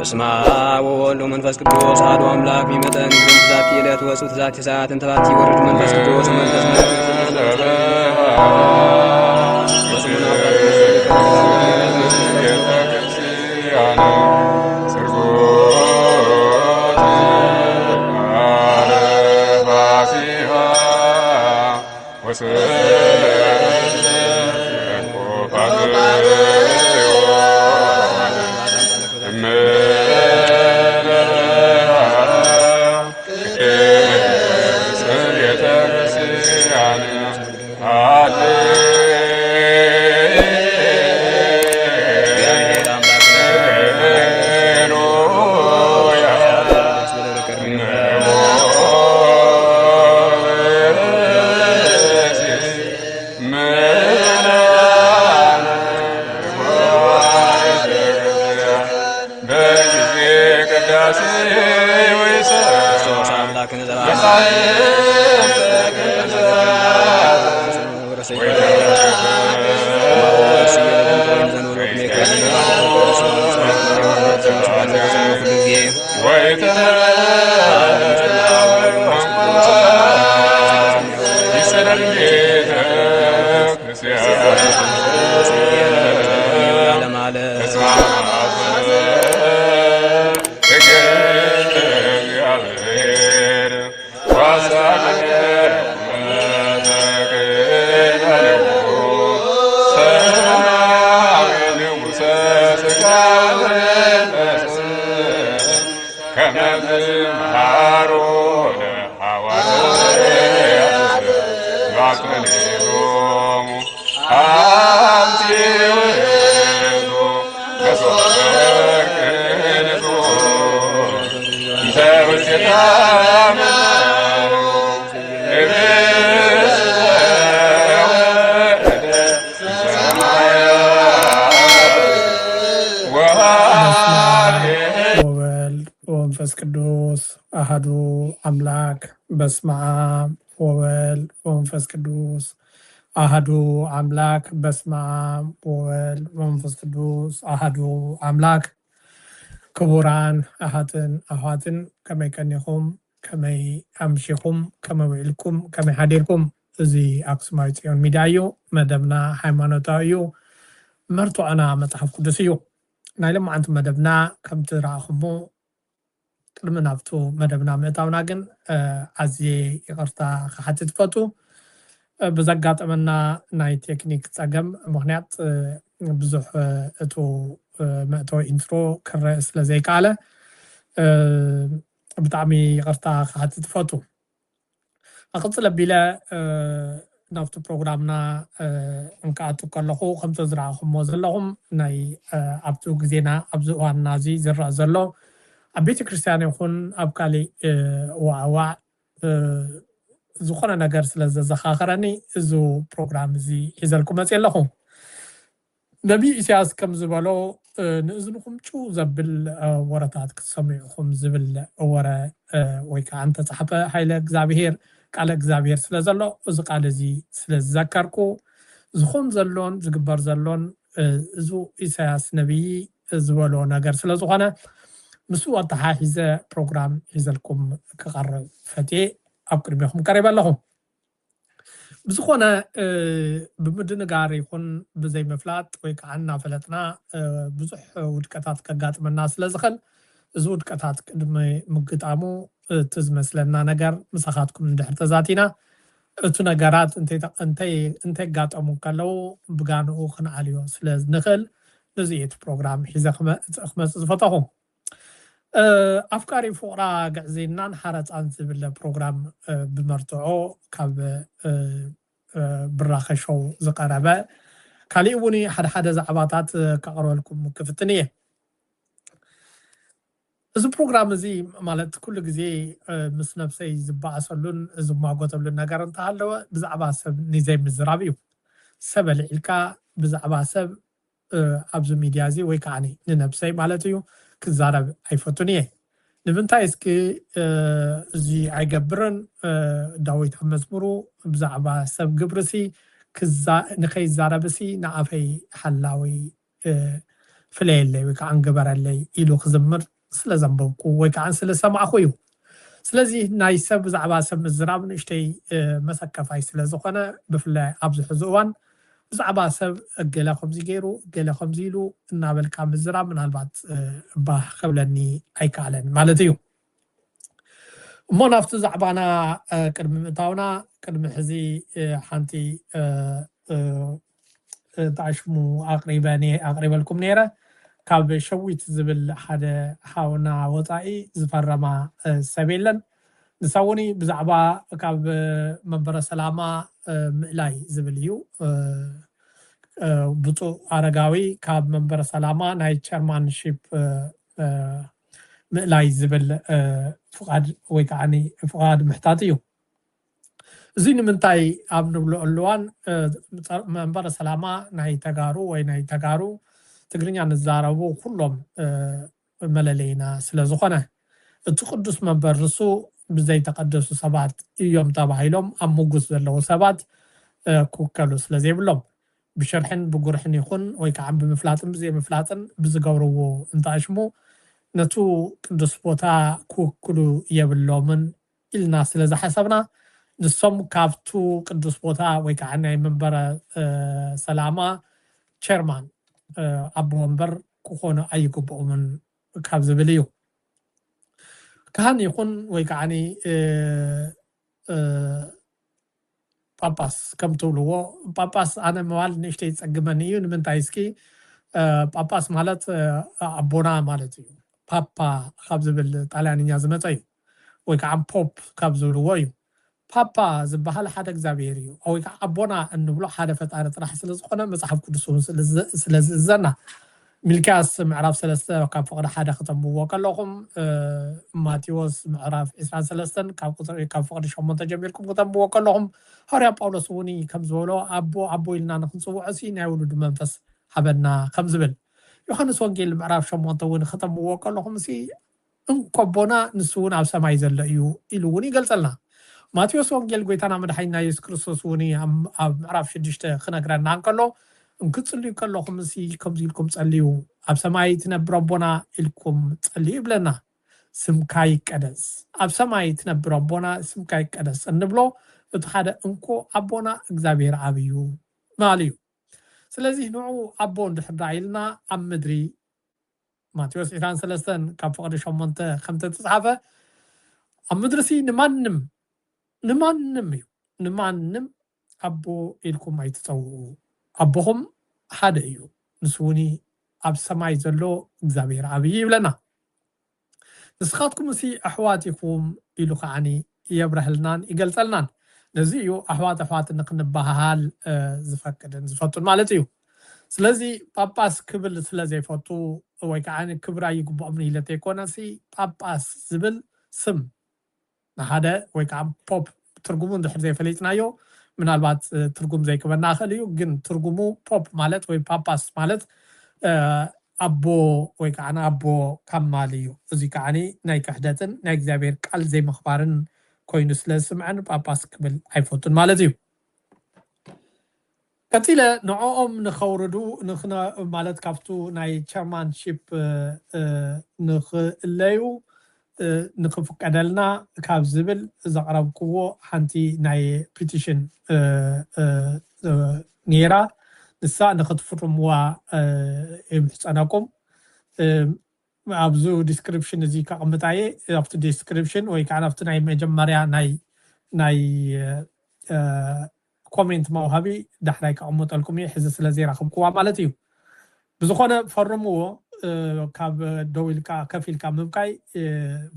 በስመ አብ ወወልድ ወመንፈስ ቅዱስ አሐዱ አምላክ ቢመጠን ግን ዛቲ ዕለት ወጽት ዛቲ ሰዓት እንተባቲ ወርድ መንፈስ ቅዱስ መንፈስ መንፈስ ቅዱስ አሐዱ አምላክ በስመ አብ ወወልድ ወመንፈስ ቅዱስ አሐዱ አምላክ በስመ አብ ወወልድ ወመንፈስ ቅዱስ አሐዱ አምላክ። ክቡራን አሃትን አሃትን ከመይ ከኒኹም ከመይ አምሺኹም ከመይ ውዒልኩም ከመይ ሓዲርኩም። እዚ ኣክሱማዊ ጽዮን ሚድያ እዩ። መደብና ሃይማኖታዊ እዩ። መርትዖና መጽሓፍ ቅዱስ እዩ። ናይ ሎማዓንቲ መደብና ከምቲ ረኣኹሞ ቅድሚ ናብቱ መደብና ምእታውና ግን ኣዝየ ይቅርታ ክሓትት ፈቱ። ብዘጋጠመና ናይ ቴክኒክ ፀገም ምክንያት ብዙሕ እቱ መእተዊ ኢንትሮ ክረአ ስለ ዘይከኣለ ብጣዕሚ ይቅርታ ክሓትት ፈቱ። ኣቅፅል ኣቢለ ናብቲ ፕሮግራምና እንከኣቱ ከለኹ ከምቲ ዝረኣኹሞ ዘለኹም ናይ ኣብቲ ግዜና ኣብዚ እዋንና እዚ ዝረአ ዘሎ ኣብ ቤተ ክርስቲያን ይኹን ኣብ ካሊእ ዋዕዋዕ ዝኾነ ነገር ስለ ዘዘኻኽረኒ እዚ ፕሮግራም እዚ ሒዘልኩም መፅእ ኣለኹ። ነቢይ ኢሳያስ ከም ዝበሎ ንእዝንኹም ጭው ዘብል ወረታት ክትሰሚዑኹም ዝብል ወረ ወይ ከዓ እንተፀሓፈ ሃይለ እግዚኣብሔር ቃለ እግዚኣብሔር ስለ ዘሎ እዚ ቃል እዚ ስለ ዝዘከርኩ ዝኹን ዘሎን ዝግበር ዘሎን እዚ ኢሳያስ ነቢይ ዝበሎ ነገር ስለ ዝኾነ ምስኡ ኣተሓሒዘ ፕሮግራም ሒዘልኩም ክቐርብ ፈትየ ኣብ ቅድሚኹም ቀሪበ ኣለኹ። ብዝኾነ ብምድንጋር ይኹን ብዘይምፍላጥ ወይ ከዓ እናፈለጥና ብዙሕ ውድቀታት ከጋጥመና ስለ ዝኽእል እዚ ውድቀታት ቅድሚ ምግጣሙ እቲ ዝመስለና ነገር ምሳኻትኩም እንድሕር ተዛቲና እቲ ነገራት እንተይጋጠሙ ከለዉ ብጋንኡ ክንዓልዮ ስለ ንኽእል ነዚ እቲ ፕሮግራም ሒዘ ክመፅእ ዝፈተኹ። ኣፍቃሪ ፍቕራ ግዕዜናን ሓረፃን ዝብል ፕሮግራም ብመርትዖ ካብ ብራኸ ሾው ዝቐረበ ካሊእ እውን ሓደ ዛዕባታት ከቕርበልኩም ክፍትን እየ። እዚ ፕሮግራም እዚ ማለት ኩሉ ግዜ ምስ ነብሰይ ዝበኣሰሉን ዝማጎተሉን ነገር እንተሃለወ ብዛዕባ ሰብ ንዘይምዝራብ እዩ። ሰብ ኣልዒልካ ብዛዕባ ሰብ ኣብዚ ሚድያ እዚ ወይ ከዓ ንነብሰይ ማለት እዩ ክዛረብ ኣይፈቱን እየ። ንምንታይ እስኪ እዚ ኣይገብርን? ዳዊት ኣብ መዝሙሩ ብዛዕባ ሰብ ግብርሲ ንኸይዛረብሲ ንኣፈይ ሓላዊ ፍለየለይ ወይ ከዓ እንግበረለይ ኢሉ ክዝምር ስለዘንበብኩ ወይ ከዓ ስለሰማዕኹ እዩ ስለዚህ ናይ ሰብ ብዛዕባ ሰብ ምዝራብ ንእሽተይ መሰከፋይ ስለዝኾነ ብፍላይ ኣብዚ ሕዚ እዋን ብዛዕባ ሰብ ገለ ከምዚ ገይሩ ገለ ከምዚ ኢሉ እናበልካ ምዝራብ ምናልባት ባህ ከብለኒ ኣይከኣለን ማለት እዩ እሞ ናብቲ ዛዕባና ቅድሚ ምእታውና ቅድሚ ሕዚ ሓንቲ ጣሽሙ ኣቕሪበልኩም ነይረ ካብ ሸዊት ዝብል ሓደ ሓውና ወፃኢ ዝፈረማ ሰብ የለን ንሳውኒ ብዛዕባ ካብ መንበረ ሰላማ ምእላይ ዝብል እዩ ብፁዕ ኣረጋዊ ካብ መንበረ ሰላማ ናይ ቸርማንሺፕ ምእላይ ዝብል ፍቃድ ወይ ከዓኒ ፍቃድ ምሕታት እዩ እዚ ንምንታይ ኣብ ንብለሉ እዋን መንበረ ሰላማ ናይ ተጋሩ ወይ ናይ ተጋሩ ትግርኛ ንዛረቡ ኩሎም መለለይና ስለዝኾነ እቲ ቅዱስ መንበር ርሱ ብዘይተቀደሱ ሰባት እዮም ተባሂሎም ኣብ ምጉስ ዘለዎ ሰባት ክውከሉ ስለዘይብሎም ብሸርሕን ብጉርሕን ይኹን ወይ ከዓ ብምፍላጥን ብዘይምፍላጥን ብዝገብርዎ እንታሽሙ ነቱ ቅዱስ ቦታ ክውክሉ የብሎምን ኢልና ስለዝሓሰብና ንሶም ካብቱ ቅዱስ ቦታ ወይ ከዓ ናይ መንበረ ሰላማ ቸርማን ኣቦ ወንበር ክኾኑ ኣይግብኦምን ካብ ዝብል እዩ ካህን ይኹን ወይ ከዓኒ ጳጳስ ከም ትብልዎ ጳጳስ ኣነ ምባል ንእሽተይ ፀግመኒ እዩ ንምንታይ እስኪ ጳጳስ ማለት ኣቦና ማለት እዩ ፓፓ ካብ ዝብል ጣልያንኛ ዝመፀ እዩ ወይ ከዓ ፖፕ ካብ ዝብልዎ እዩ ፓፓ ዝበሃል ሓደ እግዚኣብሔር እዩ ወይ ከዓ ኣቦና እንብሎ ሓደ ፈጣሪ ጥራሕ ስለዝኾነ መፅሓፍ ቅዱስ ስለዝእዘና ሚልክያስ ምዕራፍ 3 ካብ ፍቅዲ 1 ከተንብብዎ ከለኹም ማቴዎስ ምዕራፍ 23 ካብ ፍቅዲ 8 ጀሚርኩም ከተንብብዎ ከለኹም ሃርያ ጳውሎስ እውን ከም ዝበሎ ኣቦ ኢልና ንክንፅውዖ ናይ ውሉድ መንፈስ ሃበና ከም ዝብል ዮሃንስ ወንጌል ምዕራፍ 8 እውን ከተንብብዎ ከለኹም እንኳ ኣቦና ንሱ እውን ኣብ ሰማይ ዘሎ እዩ ኢሉ እውን ይገልፀልና ማቴዎስ ወንጌል ጎይታና መድሓኒትና ኢየሱስ ክርስቶስ እውን ኣብ ምዕራፍ 6 ክነግረና እንከሎ እንክፅልዩ ከለኹም ከምዚ ኢልኩም ፀልዩ ኣብ ሰማይ ትነብር ኣቦና ኢልኩም ፀልዩ ይብለና ስምካ ይቀደስ ኣብ ሰማይ ትነብር ኣቦና ስምካ ይቀደስ እንብሎ እቲ ሓደ እንኮ ኣቦና እግዚኣብሔር ኣብ እዩ ማለት እዩ ስለዚ ንዑ ኣቦ እንድሕር ኢልና ኣብ ምድሪ ማቴዎስ 23 ካብ ፍቅዲ 8 ከም ተፃሓፈ ኣብ ምድሪ ንማንም እዩ ንማንም ኣቦ ኢልኩም ኣይትፀውዑ ኣቦኹም ሓደ እዩ ንስውኒ ኣብ ሰማይ ዘሎ እግዚኣብሔር ኣብይ ይብለና ንስኻትኩም ኣሕዋትኩም ኢሉ ከዓኒ የብረህልናን ይገልፀልናን ነዚ እዩ ኣሕዋት ንክንባሃል ዝፈቅድን ዝፈቱን ማለት እዩ ስለዚ ጳጳስ ክብል ስለዘይፈቱ ወይ ከዓኒ ክብራ ይግብኦም ኢለት ኣይኮነ ጳጳስ ዝብል ስም ንሓደ ወይ ከዓ ፖፕ ትርጉሙ እንድሕር ዘይፈለጥናዮ ምናልባት ትርጉም ዘይክበና ክእል እዩ ግን ትርጉሙ ፖፕ ማለት ወይ ጳጳስ ማለት ኣቦ ወይ ከዓ ኣቦ ከማል እዩ እዚ ከዓኒ ናይ ክሕደትን ናይ እግዚኣብሔር ቃል ዘይምኽባርን ኮይኑ ስለዝስምዐን ጳጳስ ክብል ኣይፈቱን ማለት እዩ ቀፂለ ንዕኦም ንኸውርዱ ማለት ካብቱ ናይ ቸርማንሺፕ ንኽእለዩ ንክፍቀደልና ካብ ዝብል ዘቕረብክዎ ሓንቲ ናይ ፒቲሽን ነይራ ንሳ ንክትፍርምዋ ይምሕፀነኩም ኣብዚ ዲስክሪፕሽን እዚ ከቕምጣየ ኣብቲ ዲስክሪፕሽን ወይ ከዓ ኣብቲ ናይ መጀመርያ ናይ ኮሜንት መውሃቢ ዳሕራይ ከቕምጠልኩም እየ ሕዚ ስለዘይረኽብክዋ ማለት እዩ ብዝኾነ ፈርምዎ ካብ ደው ኢልካ ከፍ ኢልካ ምብቃይ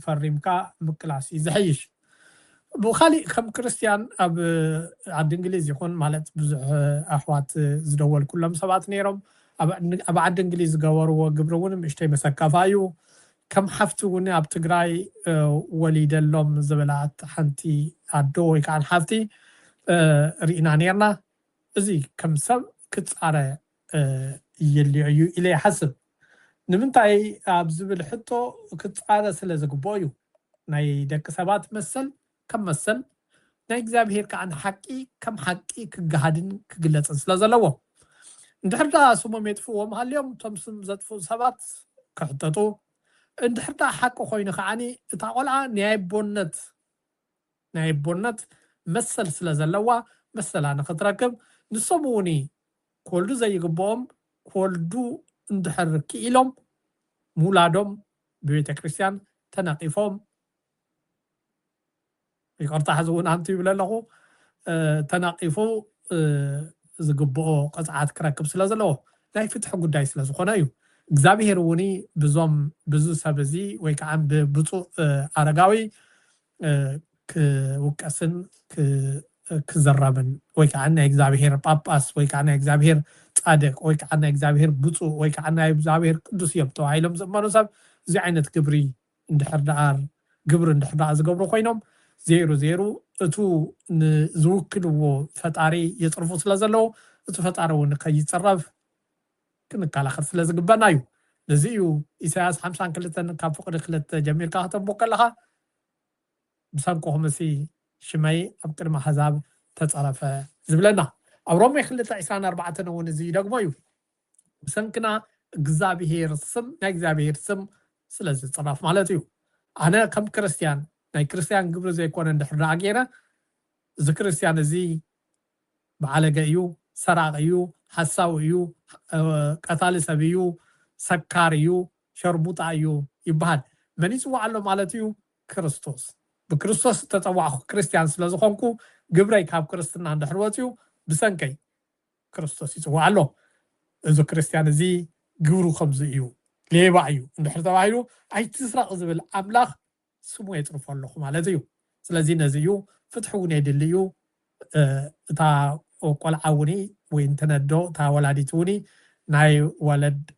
ፈሪምካ ምቅላስ እዩ ዝሕይሽ ብኻሊእ ከም ክርስቲያን ኣብ ዓዲ እንግሊዝ ይኹን ማለት ብዙሕ ኣሕዋት ዝደወል ኩሎም ሰባት ነይሮም ኣብ ዓዲ እንግሊዝ ዝገበርዎ ግብሪ እውን ምእሽተይ መሰከፋ እዩ ከም ሓፍቲ እውን ኣብ ትግራይ ወሊደሎም ዝበላት ሓንቲ ኣዶ ወይ ከዓ ሓፍቲ ርኢና ነርና እዚ ከም ሰብ ክፃረ የልዮ እዩ ኢለ ይሓስብ ንምንታይ ኣብ ዝብል ሕቶ ክፃረ ስለ ዝግብኦ እዩ ናይ ደቂ ሰባት መሰል ከም መሰል ናይ እግዚኣብሔር ከዓ ሓቂ ከም ሓቂ ክገሃድን ክግለፅን ስለ ዘለዎ እንድሕር ዳ ስሞም የጥፍዎም ሃልዮም እቶም ስም ዘጥፍኡ ሰባት ክሕተቱ اندحرتا حق خوينو خاني اتا قلعه ناي بونت مسل سلازلوا مسل انا خطركب نصموني كولدو زي قبوم كولدو اندحرك إلهم مولادهم ببيت كريستيان تناقفهم يقرطع حزون أنتي ولا له تناقفوا زقبو قطعات كراكب سلازلوا لا يفتحوا قداي سلازخونا يو እግዚአብሔር وني بزوم بزو سبزي ويكعن ببطو አረጋዊ كوكاسن كزرابن ويكعن እግዚአብሔር ጳጳስ ወይከዓና እግዚአብሔር ጻድቅ ወይከዓና እግዚአብሔር ብፁዕ ወይከዓና እግዚአብሔር ቅዱስ የብቶ አይሎም ዘመኑ ሰብ እዚ ዓይነት ግብሪ እንድሕርዳር ግብሪ እንድሕርዳር ዝገብሩ ኮይኖም ዜሮ እቱ ዝውክልዎ ፈጣሪ የጽርፉ ስለዘለው እቱ ፈጣሪ እውን ከይጽረፍ ክንከላኸል ስለዝግበና እዩ ለዚ እዩ ኢሳያስ 52 ካብ ፍቅዲ 2 ጀሚርካ ከተንብቦ ከለኻ ብሰንኮኹም እሲ ሽመይ ኣብ ቅድሚ ኣሕዛብ ተፀረፈ ዝብለና ኣብ ሮሜ 2:24 እውን እዚ ደግሞ እዩ ብሰንክና እግዚአብሔር ስም ናይ እግዚአብሔር ስም ስለዝፅረፍ ማለት እዩ ኣነ ከም ክርስቲያን ናይ ክርስቲያን ግብሪ ዘይኮነ እንድሕር ገይረ እዚ ክርስቲያን እዚ በዓለገ እዩ ሰራቅ እዩ ሓሳዊ እዩ ቀታሊ ሰብ እዩ ሰካር እዩ ሸርሙጣ እዩ ይበሃል መን ይፅዋዕ ኣሎ ማለት እዩ ክርስቶስ بكريستوس تتوعخ كريستيان سلازخونكو قبري كاب كريستنا عند حرواتيو بسنكي كريستوس يتوع له إذا كريستيان زي قبرو خمز إيو ليه بعيو عند حرتواعيو أي تسرق زبل أملاخ سمو يترفع الله على زيو سلازين زيو فتحوني دليو تا وقال عوني وينتندو تا ولاديتوني ناي ولد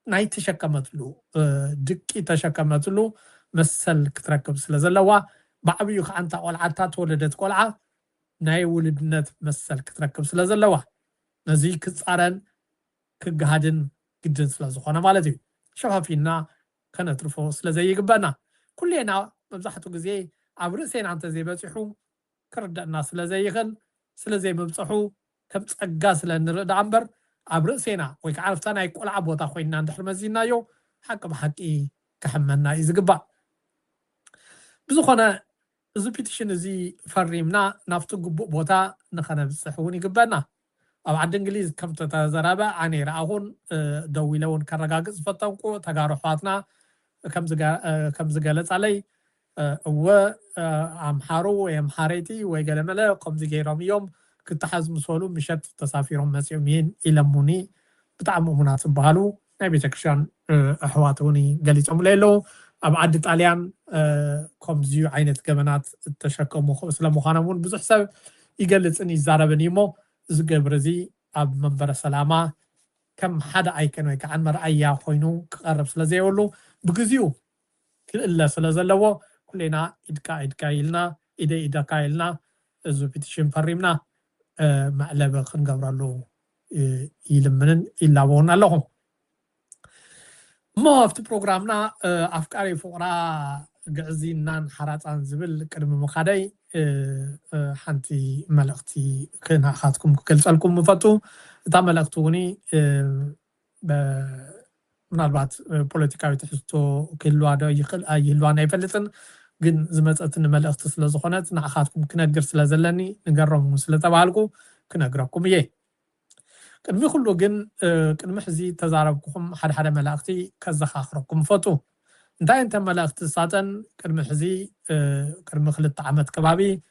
ناي تشكمتلو دكي تشكمتلو مسل كتركب سلازلوا بعبيو خانتا قلعتا تولدت قلعة ناي ولدنت مسل كتركب سلازلوا نزي كتصارن كجهادن جدن سلازخونا مالتي شفافينا كانت رفو سلازي يقبنا كلنا مبزحتو غزي عبرسين عن تزي بصحو كردنا سلازي يخل سلازي مبصحو كم تصقا سلنرد عنبر عبرسينا ويك عرفتنا يقول عبوتا خوينا ندحر مزينا يو حق بحقي كحمنا يزقبا بزخنا زي بيتيشن زي فريمنا نافتو قبو بوتا نخنا بصحون يقبنا او عند انجليز كم تتزرابا عني راهون دويلون كرقاقز فتنكو تقاروحاتنا كم زقالت علي و امحارو ويمحاريتي ويقالملا قم زيقيرهم يوم كنت حازم سولو مشات تسافيرهم مسيومين إلموني بتعمو مناسب بهالو نبي تكشان احواتوني قاليتهم ليلو أبعد طاليان كومزيو عينت كمانات التشكم سلام خانمون بزح سبب يقلص اني زاربني مو زقبرزي اب منبر سلامه كم حدا ايكن ويك عن مرأيا خوينو قرب سلازي ولو بغزيو كلا سلازلو كلنا ادكا يلنا ايدا كايلنا زو بيتيشن فريمنا معلب خنقبرالو يلمنن الا بون اللهم ما في بروجرامنا أفكاري فقرا جعزينان حراتان زبل كلمة مخادي حنتي ملقتي كنا خاتكم كل سألكم مفتو تا ملقتوني من البعض بوليتيكاوي تحسو كل واحد يخل أي لوانا يفلتن جن زمتت إن ملقت سلازخونات نعخاتكم كنا جرس لازلني نجرب مسلة تبعالكم كنا جربكم إيه كنمي خلو جن كنمي حزي تزاربكم حد ملاقتي كزخاخركم فوتو انت ملاقتي ساتن كنمي حزي كنمي خلط عمد كبابي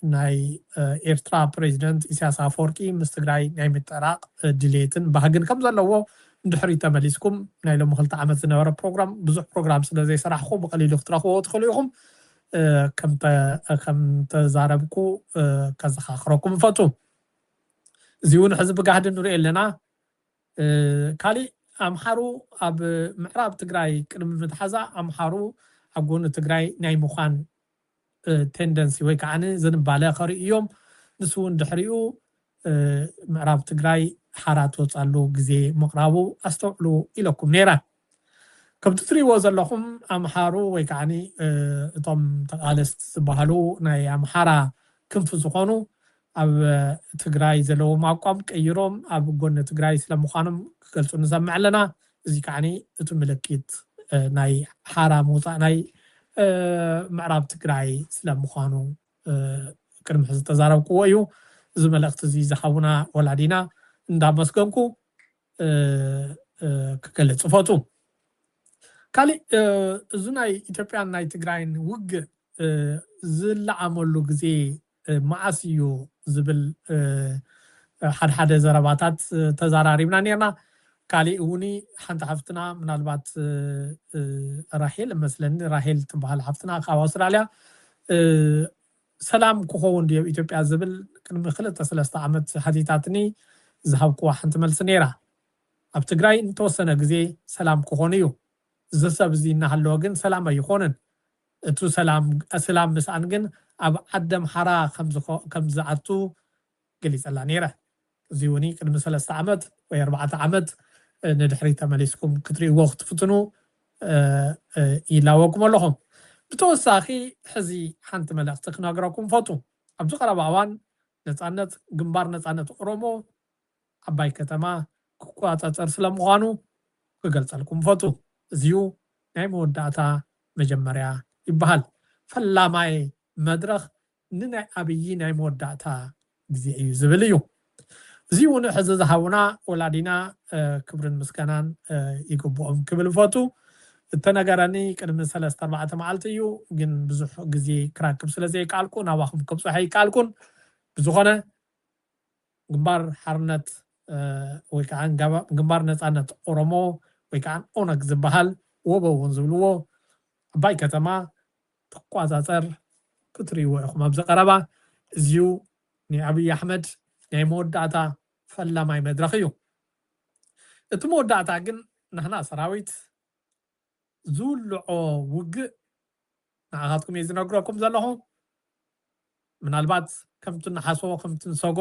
ناي إيرترا بريزيدنت إسياس أفوركي مستقراي ناي متراق ديليتن بحقن كم زلوو ندحري تماليسكم ناي لو مخلط عمد زنورة بروغرام بزوح بروغرام سلا زي سراحكم بقليل اختراخو وتخليكم كم تزاربكو كزخاخركم فوتو زيون حزب قاعد نوري لنا كالي امحارو اب معراب تግራይ ቅድሚ ምትሓዛ امحارو አጎን ትግራይ ናይ ምዃን ቴንደንሲ ወይ ከዓኒ ዝንባለ ኸሪእዮም ንስውን ድሕሪኡ ምዕራብ ትግራይ ሓራት ወፃሉ ግዜ ምቕራቡ ኣስተውዕሉ ኢለኩም ነይራ ከምቲ ትሪእዎ ዘለኹም امحارو ወይ ከዓኒ እቶም ተቃለስቲ ዝበሃሉ ናይ ኣምሓራ ክንፍ ዝኾኑ ኣብ ትግራይ ዘለዎም አቋም ቀይሮም ኣብ ጎን ትግራይ ስለምዃኖም ክገልጹ ንሰምዕ ኣለና እዚ ከዓኒ እቲ ምልክት ናይ ሓራ ምውፃእ ናይ ምዕራብ ትግራይ ስለምዃኑ ቅድሚ ሕዚ ተዛረብክዎ እዩ እዚ መልእኽቲ እዚ ዝሓቡና ወላዲና እንዳመስገንኩ ክገልፅ ፈቱ ካሊእ እዚ ናይ ኢትዮጵያን ናይ ትግራይን ውግእ ዝለዓመሉ ግዜ መዓስ እዩ ዝብል ሓደ ዘረባታት ተዘራሪብና ነርና ካሊእ እውኒ ሓንቲ ሓፍትና ምናልባት ራሄል መስለኒ ራሄል ትበሃል ሓፍትና ካብ ኣውስትራልያ ሰላም ክኸውን ድዮ ኢትዮጵያ ዝብል ቅድሚ 2-3 ዓመት ሓቲታትኒ ዝሃብክዋ ሓንቲ መልሲ ነይራ ኣብ ትግራይ እንተወሰነ ግዜ ሰላም ክኾን እዩ እዚ ሰብ እዚ እናሃለወ ግን ሰላም ኣይኮነን እቲ ሰላም ምስኣን ግን ኣብ ዓደም ሓራ ከም ዝኣቱ ገሊፀላ ነይረ እዚ እውኒ ቅድሚ 3 ዓመት ወይ 4 ዓመት ንድሕሪ ተመሊስኩም ክትሪእዎ ክትፍትኑ ኢላወኩም ኣለኹም ብተወሳኺ ሕዚ ሓንቲ መልእኽቲ ክነግረኩም ፈቱ ኣብዚ ቀረባ እዋን ነፃነት ግንባር ነፃነት ኦሮሞ ዓባይ ከተማ ክቆፃፀር ስለምዃኑ ክገልፀልኩም ፈቱ እዚዩ ናይ መወዳእታ መጀመርያ ይበሃል ፈላማይ መድረኽ ንናይ ኣብይ ናይ መወዳእታ ግዜ እዩ ዝብል እዩ እዚ እውን ሕዚ ዝሃቡና ወላዲና ክብርን ምስጋናን ይግብኦም ክብል ፈቱ እተነገረኒ ቅድሚ 3-4 መዓልቲ እዩ ግን ብዙሕ ግዜ ክራክብ ስለዘይከኣልኩ ናባኹም ክብፅሖ ይከኣልኩን ብዝኾነ ግንባር ሓርነት ወይ ከዓ ግንባር ነፃነት ኦሮሞ ወይ ከዓ ኦነግ ዝበሃል ወቦ እውን ዝብልዎ ዓባይ ከተማ ትቆፃፀር ክትሪእዎ ኢኹም ኣብዚ ቀረባ እዚዩ ናይ ኣብይ ኣሕመድ ናይ መወዳእታ ፈላማይ መድረኽ እዩ እቲ መወዳእታ ግን ንሕና ሰራዊት ዝውልዖ ውግእ ንዓኻትኩም እየ ዝነግረኩም ዘለኹ ምናልባት ከምቲ ንሓስቦ ከምቲ ንሰጎ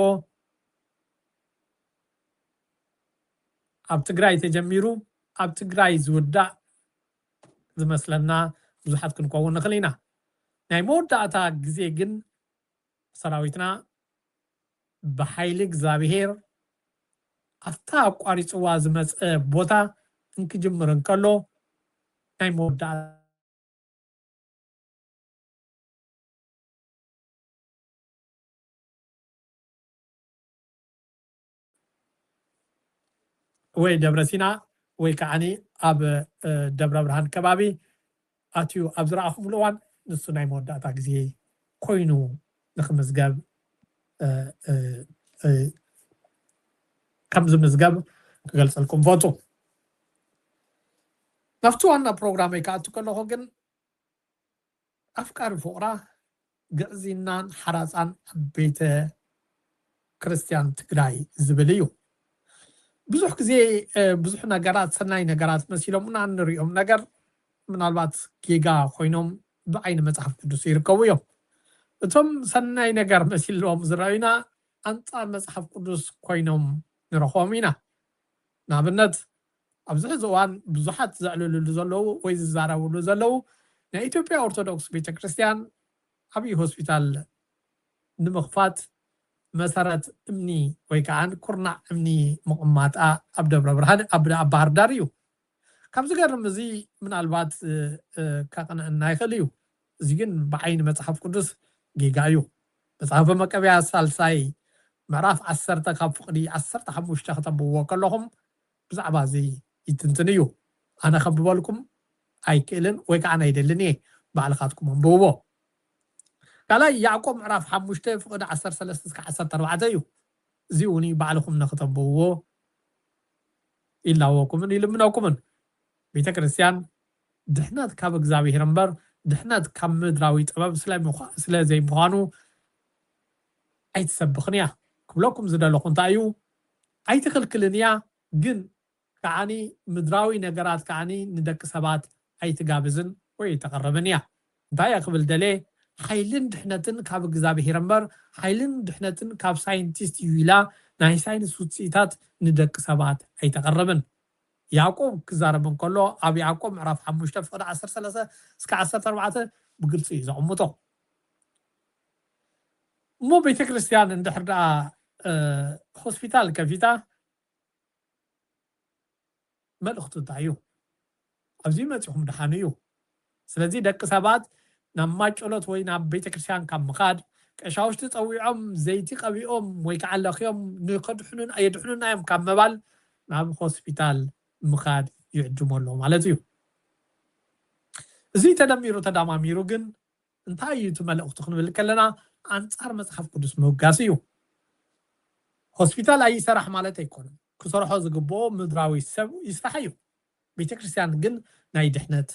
ኣብ ትግራይ ተጀሚሩ ኣብ ትግራይ ዝውዳእ ዝመስለና ብዙሓት ክንከውን ንኽእል ኢና ናይ መወዳእታ ግዜ ግን ሰራዊትና ብሓይሊ እግዚኣብሄር ኣብታ ኣቋሪፅዋ ዝመፀ ቦታ እንክጅምር እንከሎ ናይ መወዳእታ ወይ ደብረ ሲና ወይ ከዓኒ ኣብ ደብረ ብርሃን ከባቢ ኣትዩ ኣብ ዝረኣኹምሉ እዋን ንሱ ናይ መወዳእታ ግዜ ኮይኑ ንክምዝገብ ከም ዝምዝገብ ክገልፀልኩም ፈቱ ናብቲ ዋና ፕሮግራመይ ክኣቱ ከለኹ ግን ኣፍቃሪ ፍቕራ ግዕዚናን ሓራፃን ኣብ ቤተ ክርስቲያን ትግራይ ዝብል እዩ ብዙሕ ግዜ ብዙሕ ነገራት ሰናይ ነገራት መሲሎምና ንሪኦም ነገር ምናልባት ጌጋ ኮይኖም ብዓይኒ መፅሓፍ ቅዱስ ይርከቡ እዮም እቶም ሰናይ ነገር መሲሎም ዝረአዩና ኣንፃር መፅሓፍ ቅዱስ ኮይኖም ንረኽቦም ኢና ንኣብነት ኣብዚ ሕዚ እዋን ብዙሓት ዘዕልልሉ ዘለዉ ወይ ዝዛረብሉ ዘለዉ ናይ ኢትዮጵያ ኦርቶዶክስ ቤተክርስትያን ዓብዪ ሆስፒታል ንምኽፋት መሰረት እምኒ ወይ ከዓ ኩርናዕ እምኒ ምቕማጣ ኣብ ደብረ ብርሃን ኣብ ባህር ዳር እዩ ካብ ዝገርም እዚ ምናልባት ከቕንዕና ይኽእል እዩ እዚ ግን ብዓይኒ መፅሓፍ ቅዱስ ጌጋ እዩ መፅሓፈ መቀብያት ሳልሳይ ምዕራፍ 10 ካብ ፍቕዲ 15 ከተንብብዎ ከለኹም ብዛዕባ እዚ ይትንትን እዩ ኣነ ከንብበልኩም ኣይክእልን ወይ ከዓ ኣይደልን እየ ባዕልካትኩም አንብብዎ ካልኣይ ያዕቆብ ምዕራፍ 5 ፍቕዲ 13-14 እዩ እዚ እውን ባዕልኩም ንክተንብብዎ ኢላወኩምን ይልምነኩምን ቤተ ክርስቲያን ድሕነት ካብ እግዚኣብሔር እምበር ድሕነት ካብ ምድራዊ ጥበብ ስለዘይምዃኑ ኣይትሰብኽን እያ ክብለኩም ዝደለኹ እንታይ እዩ ኣይትኽልክልን እያ ግን ከዓኒ ምድራዊ ነገራት ከዓኒ ንደቂ ሰባት ኣይትጋብዝን ወይ ኣይተቐርብን እያ እንታይ እያ ክብል ደለ ሓይልን ድሕነትን ካብ እግዚኣብሔር እምበር ሓይልን ድሕነትን ካብ ሳይንቲስት እዩ ኢላ ናይ ሳይንስ ውፅኢታት ንደቂ ሰባት ኣይተቐርብን ያዕቆብ ክዛረብ እንከሎ ኣብ ያዕቆብ ምዕራፍ 5 ፍቕዲ 13-14 ብግልፂ እዩ ዘቕምጦ እሞ ቤተ ክርስቲያን እንድሕር ደኣ ሆስፒታል ከፊታ መልእኽቱ እንታይ እዩ أبزي متهم دحانيو سلازي دك سبات نماج أولت وين عب بيت كريستيان كم مخاد كشاوش تطويعهم زيتي قبيهم ويكعل خيهم نقد حنون أيد حنون نايم كم مبال نعم هوسبيتال مخاد يعجموا لهم على زيو زي تدميرو جن انتهى يتملى أختخن بالكلنا عن صار مصحف قدس موجاسيو هوسبيتال أي سرح مالته يكون كسرحو زقبو مدراوي سب يسرحيو بيت كريستيان جن ناي دحنت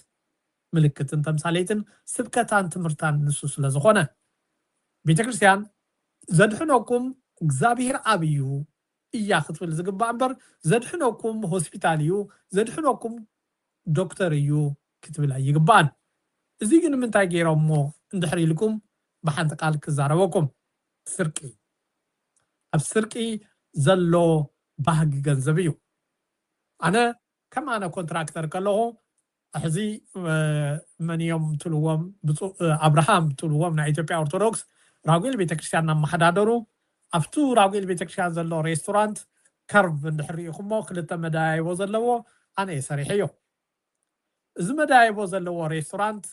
ملكت تمثاليتن سبكتان تمرتان نسوس لزخونه بيت كريستيان زدحنوكم እግዚአብሔር አብዩ እያኽትብል ዝግባእ እምበር ዘድሕነኩም ሆስፒታል እዩ ዘድሕነኩም ዶክተር እዩ ክትብል ኣይግባእን እዚ ግን ምንታይ ገይሮሞ እንድሕር ኢልኩም ብሓንቲ ቃል ክዛረበኩም ስርቂ ኣብ ስርቂ ዘሎ ባህጊ ገንዘብ እዩ ኣነ ከም ኣነ ኮንትራክተር ከለኹ ሕዚ መንዮም ትልዎም አብርሃም ትልዎም ናይ ኢትዮጵያ ኦርቶዶክስ ራጉኤል ቤተክርስትያን እናመሓዳደሩ ኣብቱ ራጉኤል ቤተክርስትያን ዘሎ ሬስቶራንት ከርቭ እንድሕር ኢኹሞ ክልተ መዳይቦ ዘለዎ ኣነ የሰሪሐ እዮ እዚ መዳይቦ ዘለዎ ሬስቶራንት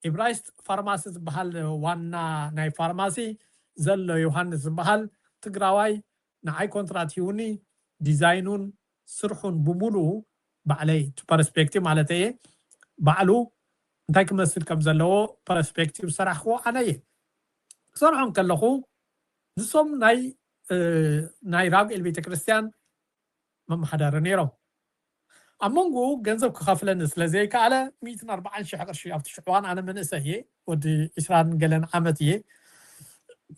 ኢብራይስጥ ፋርማሲ ዝበሃል ዋና ናይ ፋርማሲ ዘሎ ዮሃንስ ዝበሃል ትግራዋይ ንዓይ ኮንትራት ሂውኒ ዲዛይኑን ስርሑን ብሙሉ ባዕለይ ፐርስፔክቲቭ ማለት እየ ባዕሉ እንታይ ክመስል ከም ዘለዎ ፐርስፔክቲቭ ሰራሕዎ ኣነ እየ ክሰርሖም ከለኹ ንሶም ናይ ራጉኤል ቤተክርስትያን መማሓዳሪ ነይሮም ኣብ መንጎ ገንዘብ ክኸፍለኒ ስለዘይከኣለ 140,000 ቅርሺ ኣብቲ ሽዕዋን ኣነ መንእሰይ እየ ወዲ 20 ገለን ዓመት እየ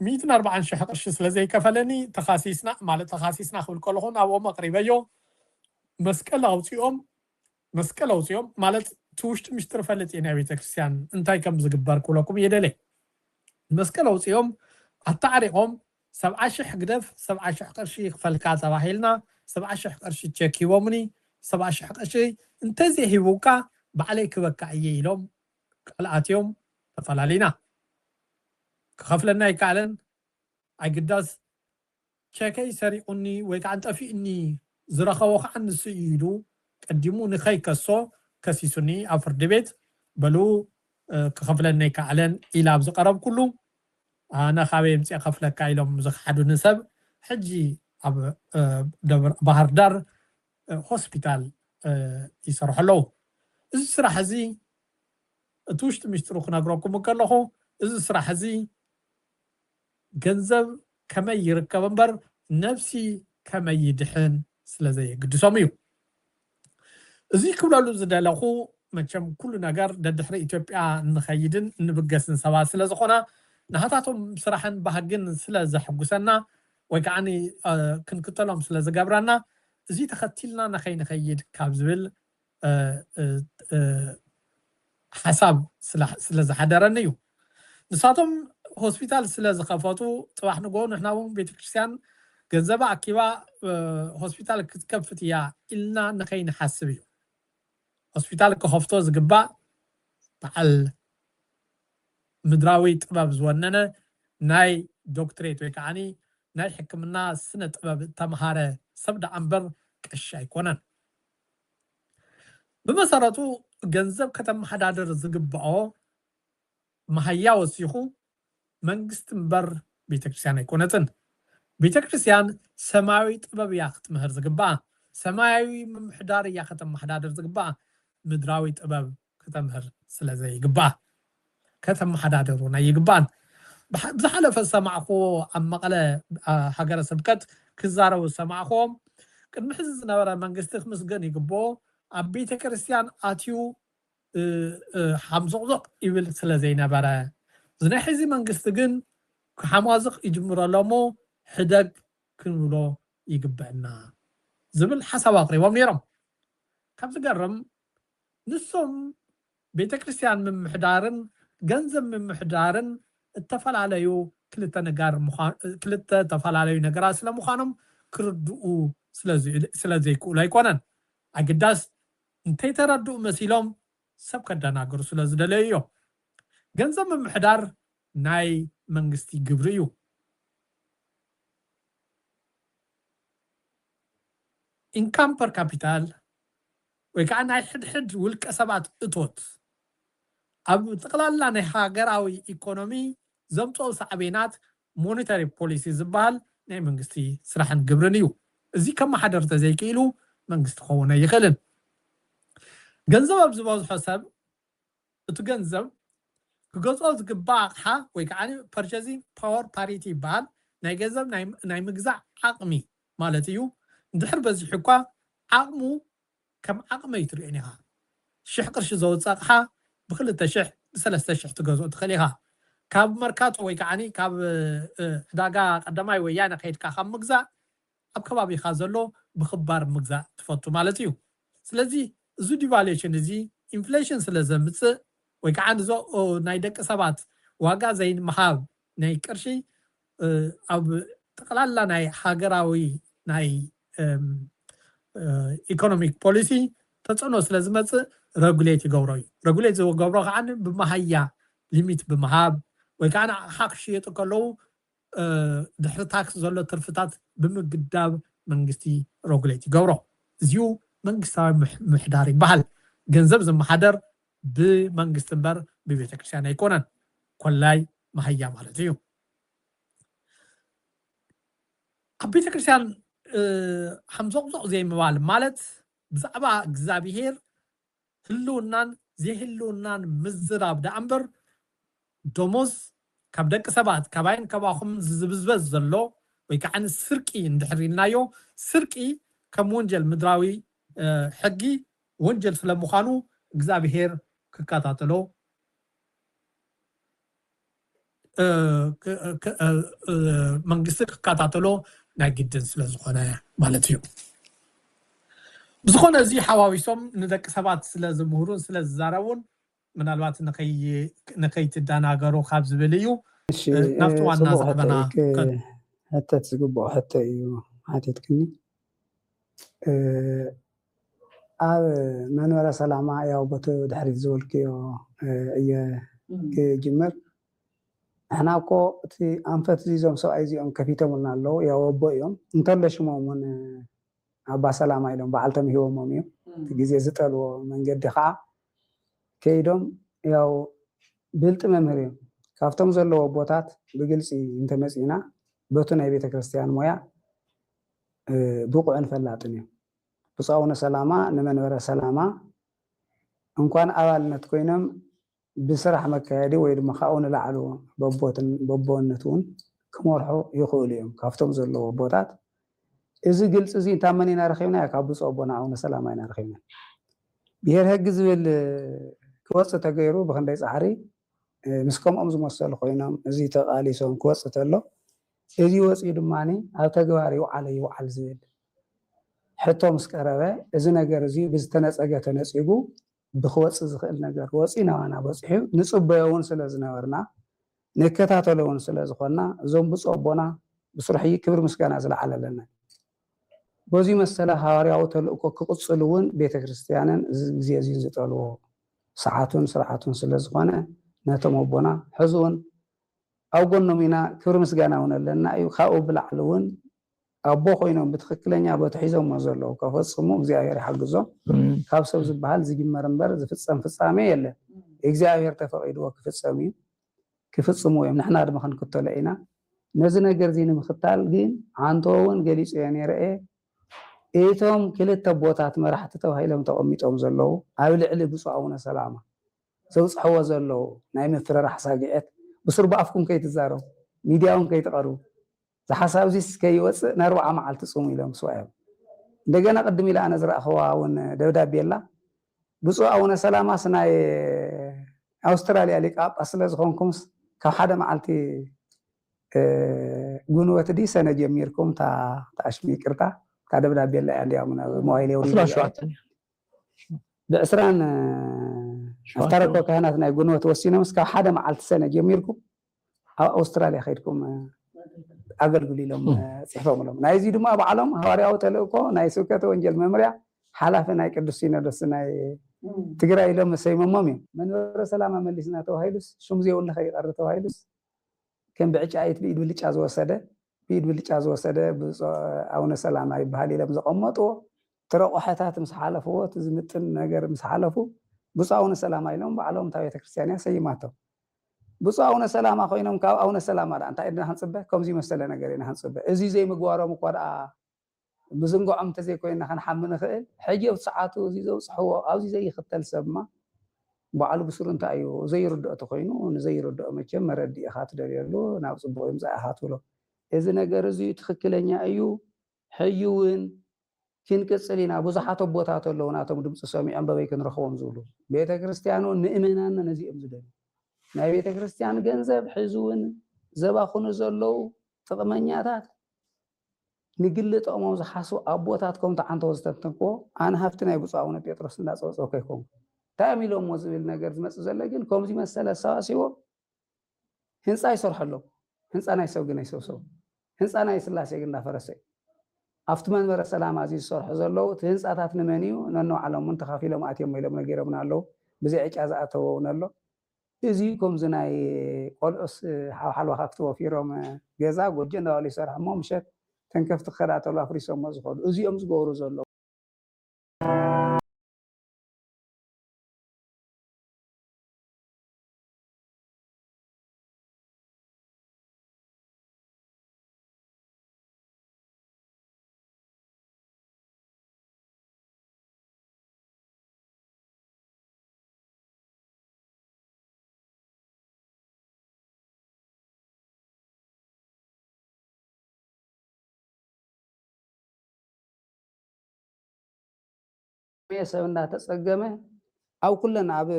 140,000 ቅርሺ ስለዘይከፈለኒ ተኻሲስና ክብል ከለኹ ናብኦም ኣቕሪበዮ መስቀል ኣውፂኦም ማለት ትውሽጢ ምስጢር ፈልጥ እየ ናይ ቤተክርስትያን እንታይ ከም ዝግበር ክብለኩም የደለ መስቀል ኣውፂኦም ኣታዕሪቖም 70,000 ግደፍ 70,000 ቅርሺ ክፈልካ ተባሂልና 70,000 ቅርሺ ቼክ ሂቦምኒ 70,000 ቅርሺ እንተዘይሂቡካ ባዕለይ ክበካ እየ ኢሎም ቃልኣትዮም ተፈላለዩና ክኸፍለና ይከኣለን ኣይግዳስ ቼከይ ሰሪቁኒ ወይ ከዓ እንጠፊኡኒ ዝረኸቦ ከዓ ንሱ ኢሉ ቀዲሙ ንኸይከሶ ከሲሱኒ ኣብ ፍርዲ ቤት በሉ ክኸፍለና ይከኣለን ኢላ ኣብ ዝቐረብ ኩሉ ኣነ ካበይ ምፅእ ከፍለካ ኢሎም ዝኽሓዱኒ ሰብ ሕጂ ኣብ ባህር ዳር ሆስፒታል ይሰርሑ ኣለዉ እዚ ስራሕ እዚ እቲ ውሽጢ ምስጢሩ ክነግረኩም ከለኹ እዚ ስራሕ እዚ ገንዘብ ከመይ ይርከብ እምበር ነፍሲ ከመይ ይድሕን ስለዘየግድሶም እዩ እዚ ክብለሉ ዝደለኹ መቸም ኩሉ ነገር ደድሕሪ ኢትዮጵያ ንኸይድን ንብገስን ሰባት ስለ ዝኾነ ናሃታቶም ስራሕን ባህግን ስለ ዘሐጉሰና ወይ ከዓኒ ክንክተሎም ስለ ዝገብረና እዚ ተኸቲልና ንኸይንኸይድ ካብ ዝብል ሓሳብ ስለ ዝሓደረኒ እዩ ንሳቶም ሆስፒታል ስለ ዝኸፈቱ ፅባሕ ንጎ ንሕና እውን ቤተክርስትያን ገንዘባ ኣኪባ ሆስፒታል ክትከፍት እያ ኢልና ንኸይንሓስብ እዩ ሆስፒታል ክኸፍቶ ዝግባእ በዓል ምድራዊ ጥበብ ዝወነነ ናይ ዶክትሬት ወይ ከዓኒ ናይ ሕክምና ስነ ጥበብ ተምሃረ ሰብ ደኣ እምበር ቀሺ ኣይኮነን ብመሰረቱ ገንዘብ ከተመሓዳደር ዝግብኦ መሃያ ወሲኹ መንግስቲ እምበር ቤተክርስትያን ኣይኮነትን ቤተክርስትያን ሰማያዊ ጥበብ እያ ክትምህር ዝግባእ ሰማያዊ ምምሕዳር እያ ከተመሓዳደር ዝግባእ ምድራዊ ጥበብ ከተምህር ስለዘይግባእ ከተመሓዳደሩን ኣይግባእን ብዝሓለፈ ሰማዕኽዎ ኣብ መቐለ ሃገረ ስብከት ክዛረቡ ሰማዕኽዎም ቅድሚ ሕዚ ዝነበረ መንግስቲ ክምስገን ይግብኦ ኣብ ቤተክርስትያን ኣትዩ ሓምዝቕዝቕ ይብል ስለዘይነበረ እዚ ናይ ሕዚ መንግስቲ ግን ክሓሟዝቕ ይጅምረሎ እሞ ሕደግ ክንብሎ ይግብአና ዝብል ሓሳብ ኣቕሪቦም ነይሮም ካብ ዝገርም ንሶም ቤተክርስትያን ምምሕዳርን ገንዘብ ምምሕዳርን እተፈላለዩ ክልተ ተፈላለዩ ነገራት ስለምዃኖም ክርድኡ ስለዘይክእሉ ኣይኮነን ኣግዳስ እንተይተረድኡ መሲሎም ሰብ ከደናገሩ ስለ ዝደለዩ እዮም ገንዘብ ምምሕዳር ናይ መንግስቲ ግብሪ እዩ ኢንካም ፐር ካፒታል ويكا ناي حد ولك سبات اتوت أب تقلالا ناي هاجراوي إيكونومي زمتو سعبينات مونيتاري بوليسي زبال ناي منغستي سراحن قبرنيو زي كما حدرت زي كيلو منغست خونا يخلن ገንዘብ ኣብ ዝበዝሖ ሰብ እቲ ገንዘብ ክገዝኦ ዝግባእ ኣቕሓ ወይ ከዓ ፐርቸዚንግ ፓወር ፓሪቲ ይበሃል ናይ ገንዘብ ናይ ምግዛእ ዓቕሚ ማለት እዩ እንድሕር በዚሑ እኳ ዓቕሙ ከም ዓቕመይ ትሪእን ኢኻ 1,000 ቅርሺ ዘውፅእ ኣቕሓ ብ2,000 ብ3,000 ትገዝኦ ትኽእል ኢኻ ካብ መርካቶ ወይ ከዓኒ ካብ ዕዳጋ ቀዳማይ ወያነ ከይድካ ካብ ምግዛእ ኣብ ከባቢኻ ዘሎ ብኽባር ምግዛእ ትፈቱ ማለት እዩ ስለዚ እዚ ዲቫሉዌሽን እዚ ኢንፍሌሽን ስለ ዘምፅእ ወይ ከዓ ንዞ ናይ ደቂ ሰባት ዋጋ ዘይምሃብ ናይ ቅርሺ ኣብ ጠቕላላ ናይ ሃገራዊ ናይ ኢኮኖሚክ ፖሊሲ ተፅዕኖ ስለ ዝመፅእ ረጉሌት ይገብሮ እዩ ረጉሌት ዝገብሮ ከዓ ብመሃያ ሊሚት ብምሃብ ወይ ከዓ ኣቕሓ ክሽየጡ ከለዉ ድሕሪ ታክስ ዘሎ ትርፍታት ብምግዳብ መንግስቲ ረጉሌት ይገብሮ እዚኡ መንግስታዊ ምሕዳር ይበሃል ገንዘብ ዝመሓደር ብመንግስቲ እምበር ብቤተ ክርስቲያን ኣይኮነን ኮላይ መሃያ ማለት እዩ ኣብ ቤተ ክርስቲያን ሓምዞቕዞቕ ዘይምባል ማለት ብዛዕባ እግዚኣብሄር ህልውናን ዘይህልውናን ምዝራብ ዳ እምበር ደሞዝ ካብ ደቂ ሰባት ካባይን ከባኹም ዝብዝበዝ ዘሎ ወይ ከዓ ስርቂ እንድሕር ኢልናዮ ስርቂ ከም ወንጀል ምድራዊ ሕጊ ወንጀል ስለምዃኑ እግዚኣብሄር ክከታተሎ መንግስቲ ክከታተሎ ናይ ግድን ስለ ዝኾነ ማለት እዩ ብዝኾነ እዚ ሓዋዊሶም ንደቂ ሰባት ስለ ዝምህሩን ስለ ዝዛረቡን ምናልባት ንከይትደናገሩ ካብ ዝብል እዩ ናብቲ ዋና ዛዕባና ሕተት ዝግብኦ ሕቶ እዩ ሓቲትክኒ ኣብ መንበረ ሰላማ ያው ቦቶ ድሕሪት ዝወልክዮ እየ ክጅምር ንሕና እኮ እቲ ኣንፈት እዞም ሰብኣይ እዚኦም ከፊቶምልና ኣለዉ ያው ኣቦ እዮም እንተሎ ሽሞም እውን ኣባ ሰላማ ኢሎም በዓልቶም ሂቦሞም እዮም እቲ ግዜ ዝጠልዎ መንገዲ ከዓ ከይዶም ያው ብልጢ መምህር እዮም ካብቶም ዘለዎ ቦታት ብግልፂ እንተመፂና በቱ ናይ ቤተ ክርስቲያን ሞያ ብቁዕን ፈላጥን እዮም ብፁዕ ኣቡነ ሰላማ ንመንበረ ሰላማ እንኳን ኣባልነት ኮይኖም ብስራሕ መካየዲ ወይ ድማ ካብኡ ንላዕሉ በቦነት እውን ክመርሑ ይኽእሉ እዮም ካብቶም ዘለዎ ቦታት እዚ ግልፂ እዚ እንታ መን ኢና ረኺብና ካብ ብፁዕ ኣቦና ኣቡነ ሰላማ ኢና ረኺብና ብሄር ሕጊ ዝብል ክወፅእ ተገይሩ ብክንደይ ፃዕሪ ምስ ከምኦም ዝመሰሉ ኮይኖም እዚ ተቃሊሶም ክወፅእ ተሎ እዚ ወፂኡ ድማኒ ኣብ ተግባር ይውዓለ ይውዓል ዝብል ሕቶ ምስ ቀረበ እዚ ነገር እዚ ብዝተነፀገ ተነፂጉ ብክወፅእ ዝኽእል ነገር ወፂና ዋና በፂሑ ንፅበዮ እውን ስለ ዝነበርና ንከታተሎ እውን ስለ ዝኾንና እዞም ብፁዕ ኣቦና ብስሩሕ ክብሪ ምስጋና ዝለዓለ ኣለና በዚ መሰለ ሃዋርያዊ ተልእኮ ክቕፅሉ እውን ቤተ ክርስቲያንን እዚ ግዜ እዚ ዝጠልዎ ሰዓቱን ስርዓቱን ስለ ዝኾነ ነቶም ኣቦና ሕዚ እውን ኣብ ጎኖም ኢና ክብሪ ምስጋና እውን ኣለና እዩ ካብኡ ብላዕሊ እውን ኣቦ ኮይኖም ብትክክለኛ ቦታ ሒዞሞ ዘለዉ ከፈፅሙ እግዚኣብሔር ይሓግዞም ካብ ሰብ ዝበሃል ዝጅመር እምበር ዝፍፀም ፍፃሜ የለን እግዚኣብሔር ተፈቂድዎ ክፍፀም እዩ ክፍፅሙ እዮም ንሕና ድማ ክንክተሎ ኢና ነዚ ነገር እዚ ንምክታል ግን ሓንቶ እውን ገሊፁ እየ ነይረ እቶም ክልተ ቦታት መራሕቲ ተባሂሎም ተቐሚጦም ዘለዉ ኣብ ልዕሊ ብፁዕ ኣቡነ ሰላማ ዘውፅሕዎ ዘለዉ ናይ ምፍርራሕ ሳግዐት ብስሩ ብኣፍኩም ከይትዛረቡ ሚድያ እውን ከይትቐርቡ ዝሓሳብ እዚ ከይወፅእ ን40 መዓልቲ ፅሙ ኢሎም ስዋዮም እንደገና ቅድም ኢላ ኣነ ዝረእኽዋ እውን ደብዳቤ ኣላ ብፁዕ ኣቡነ ሰላማስ ናይ ኣውስትራልያ ሊቀ ጳጳስ ስለ ዝኾንኩምስ ካብ ሓደ መዓልቲ ጉንወት ዲ ሰነ ጀሚርኩም ተኣሽሚ ይቅርታ تا دبلا بيلا عندي أمنا موبايلي أصلا شو عتني بأسران افترقوا كهناتنا يقولون توصينا مسكا حدا مع السنة جميلكم أستراليا خيركم أقل قولي لهم صحفهم لهم نايزيدوا ما بعلم هواري أو تلوكو نايسوكة وانجل ممريا حلافة ناي كدوسينا دوسناي تقرأ لهم سيما مامي من ورا سلامة من لسنا توهيلس شمزي ولا خير أرد توهيلس كان بعيش عيت بيد وليش عزوا سده بيد وليش عزوا سده أو نسلامة يبهالي لهم زقمته ترقحتات مس حالفو تزمتن ነገር مس حالفو ብፁዓውነ ሰላማ ኢሎም ባዕሎም ታቤተ ክርስቲያን ሰይማቶም ብፁዓውነ ሰላማ ኮይኖም ካብ አቡነ ሰላማ እንታይ ደና hanጽበ ከምዚ መሰለ ነገር ኢና hanጽበ እዚ ዘይምግባሮም እኮ ዳ ብዝንጎዖም ተዘይኮይና ክንሓምን ንኽእል ሕጂ ኣብ ሰዓቱ እዚ ዘውፅሕዎ ኣብዚ ዘይኽተል ሰብማ ባዕሉ ብስሩ እንታይ እዩ ዘይርድኦ ተኮይኑ ንዘይርድኦ መቸም መረዲ ኢኻ ትደልየሉ ናብ ጽቡቕ ምዛእ ኢኻ ትብሎ እዚ ነገር እዚ ትክክለኛ እዩ ሕጂ እውን ክንቅጽል ኢና ብዙሓት ቦታት ኣለዉ ናቶም ድምፂ ሰሚዖም በበይ ክንረኽቦም ዝብሉ ቤተ ክርስቲያኑ ምእመናን ነዚኦም ዝደልዩ ናይ ቤተ ክርስቲያን ገንዘብ ሕዚ እውን ዘባኽኑ ዘለዉ ጥቕመኛታት ንግሊ ጥቕሞም ዝሓስቡ ኣቦታት ከምቲ ዓንተ ዝተንትንክዎ ኣነ ሃፍቲ ናይ ብፁዕ ኣቡነ ጴጥሮስ እንዳፀወፀ ከይኮኑ ታም ኢሎሞ ዝብል ነገር ዝመፅእ ዘሎ ግን ከምዚ መሰለ ሰባሲቦ ህንፃ ይሰርሐሎም ህንፃ ናይ ሰብ ግን ኣይሰብሰቡ ህንፃ ናይ ስላሴ ግን እንዳፈረሰ ኣብቲ መንበረ ሰላማ እዚ ዝሰርሑ ዘለዉ እቲ ህንፃታት ንመን እዩ ነንባዕሎም እውን ተኻፊሎም ኣትዮም ኢሎም ነጊሮምና ኣለዉ ብዘይ ዕጫ ዝኣተወውን ኣሎ እዚ ከምዚ ናይ ቆልዑስ ሓልዋኻ ክትወፊሮም ገዛ ጎጆ እንዳበሉ ይሰርሑ እሞ ምሸት ተንከፍቲ ክከዳተሉ ኣፍሪሶሞ ዝኸዱ እዚኦም ዝገብሩ ዘለዉ ሰብ እንዳተፀገመ ኣብ ኩለን ኣብ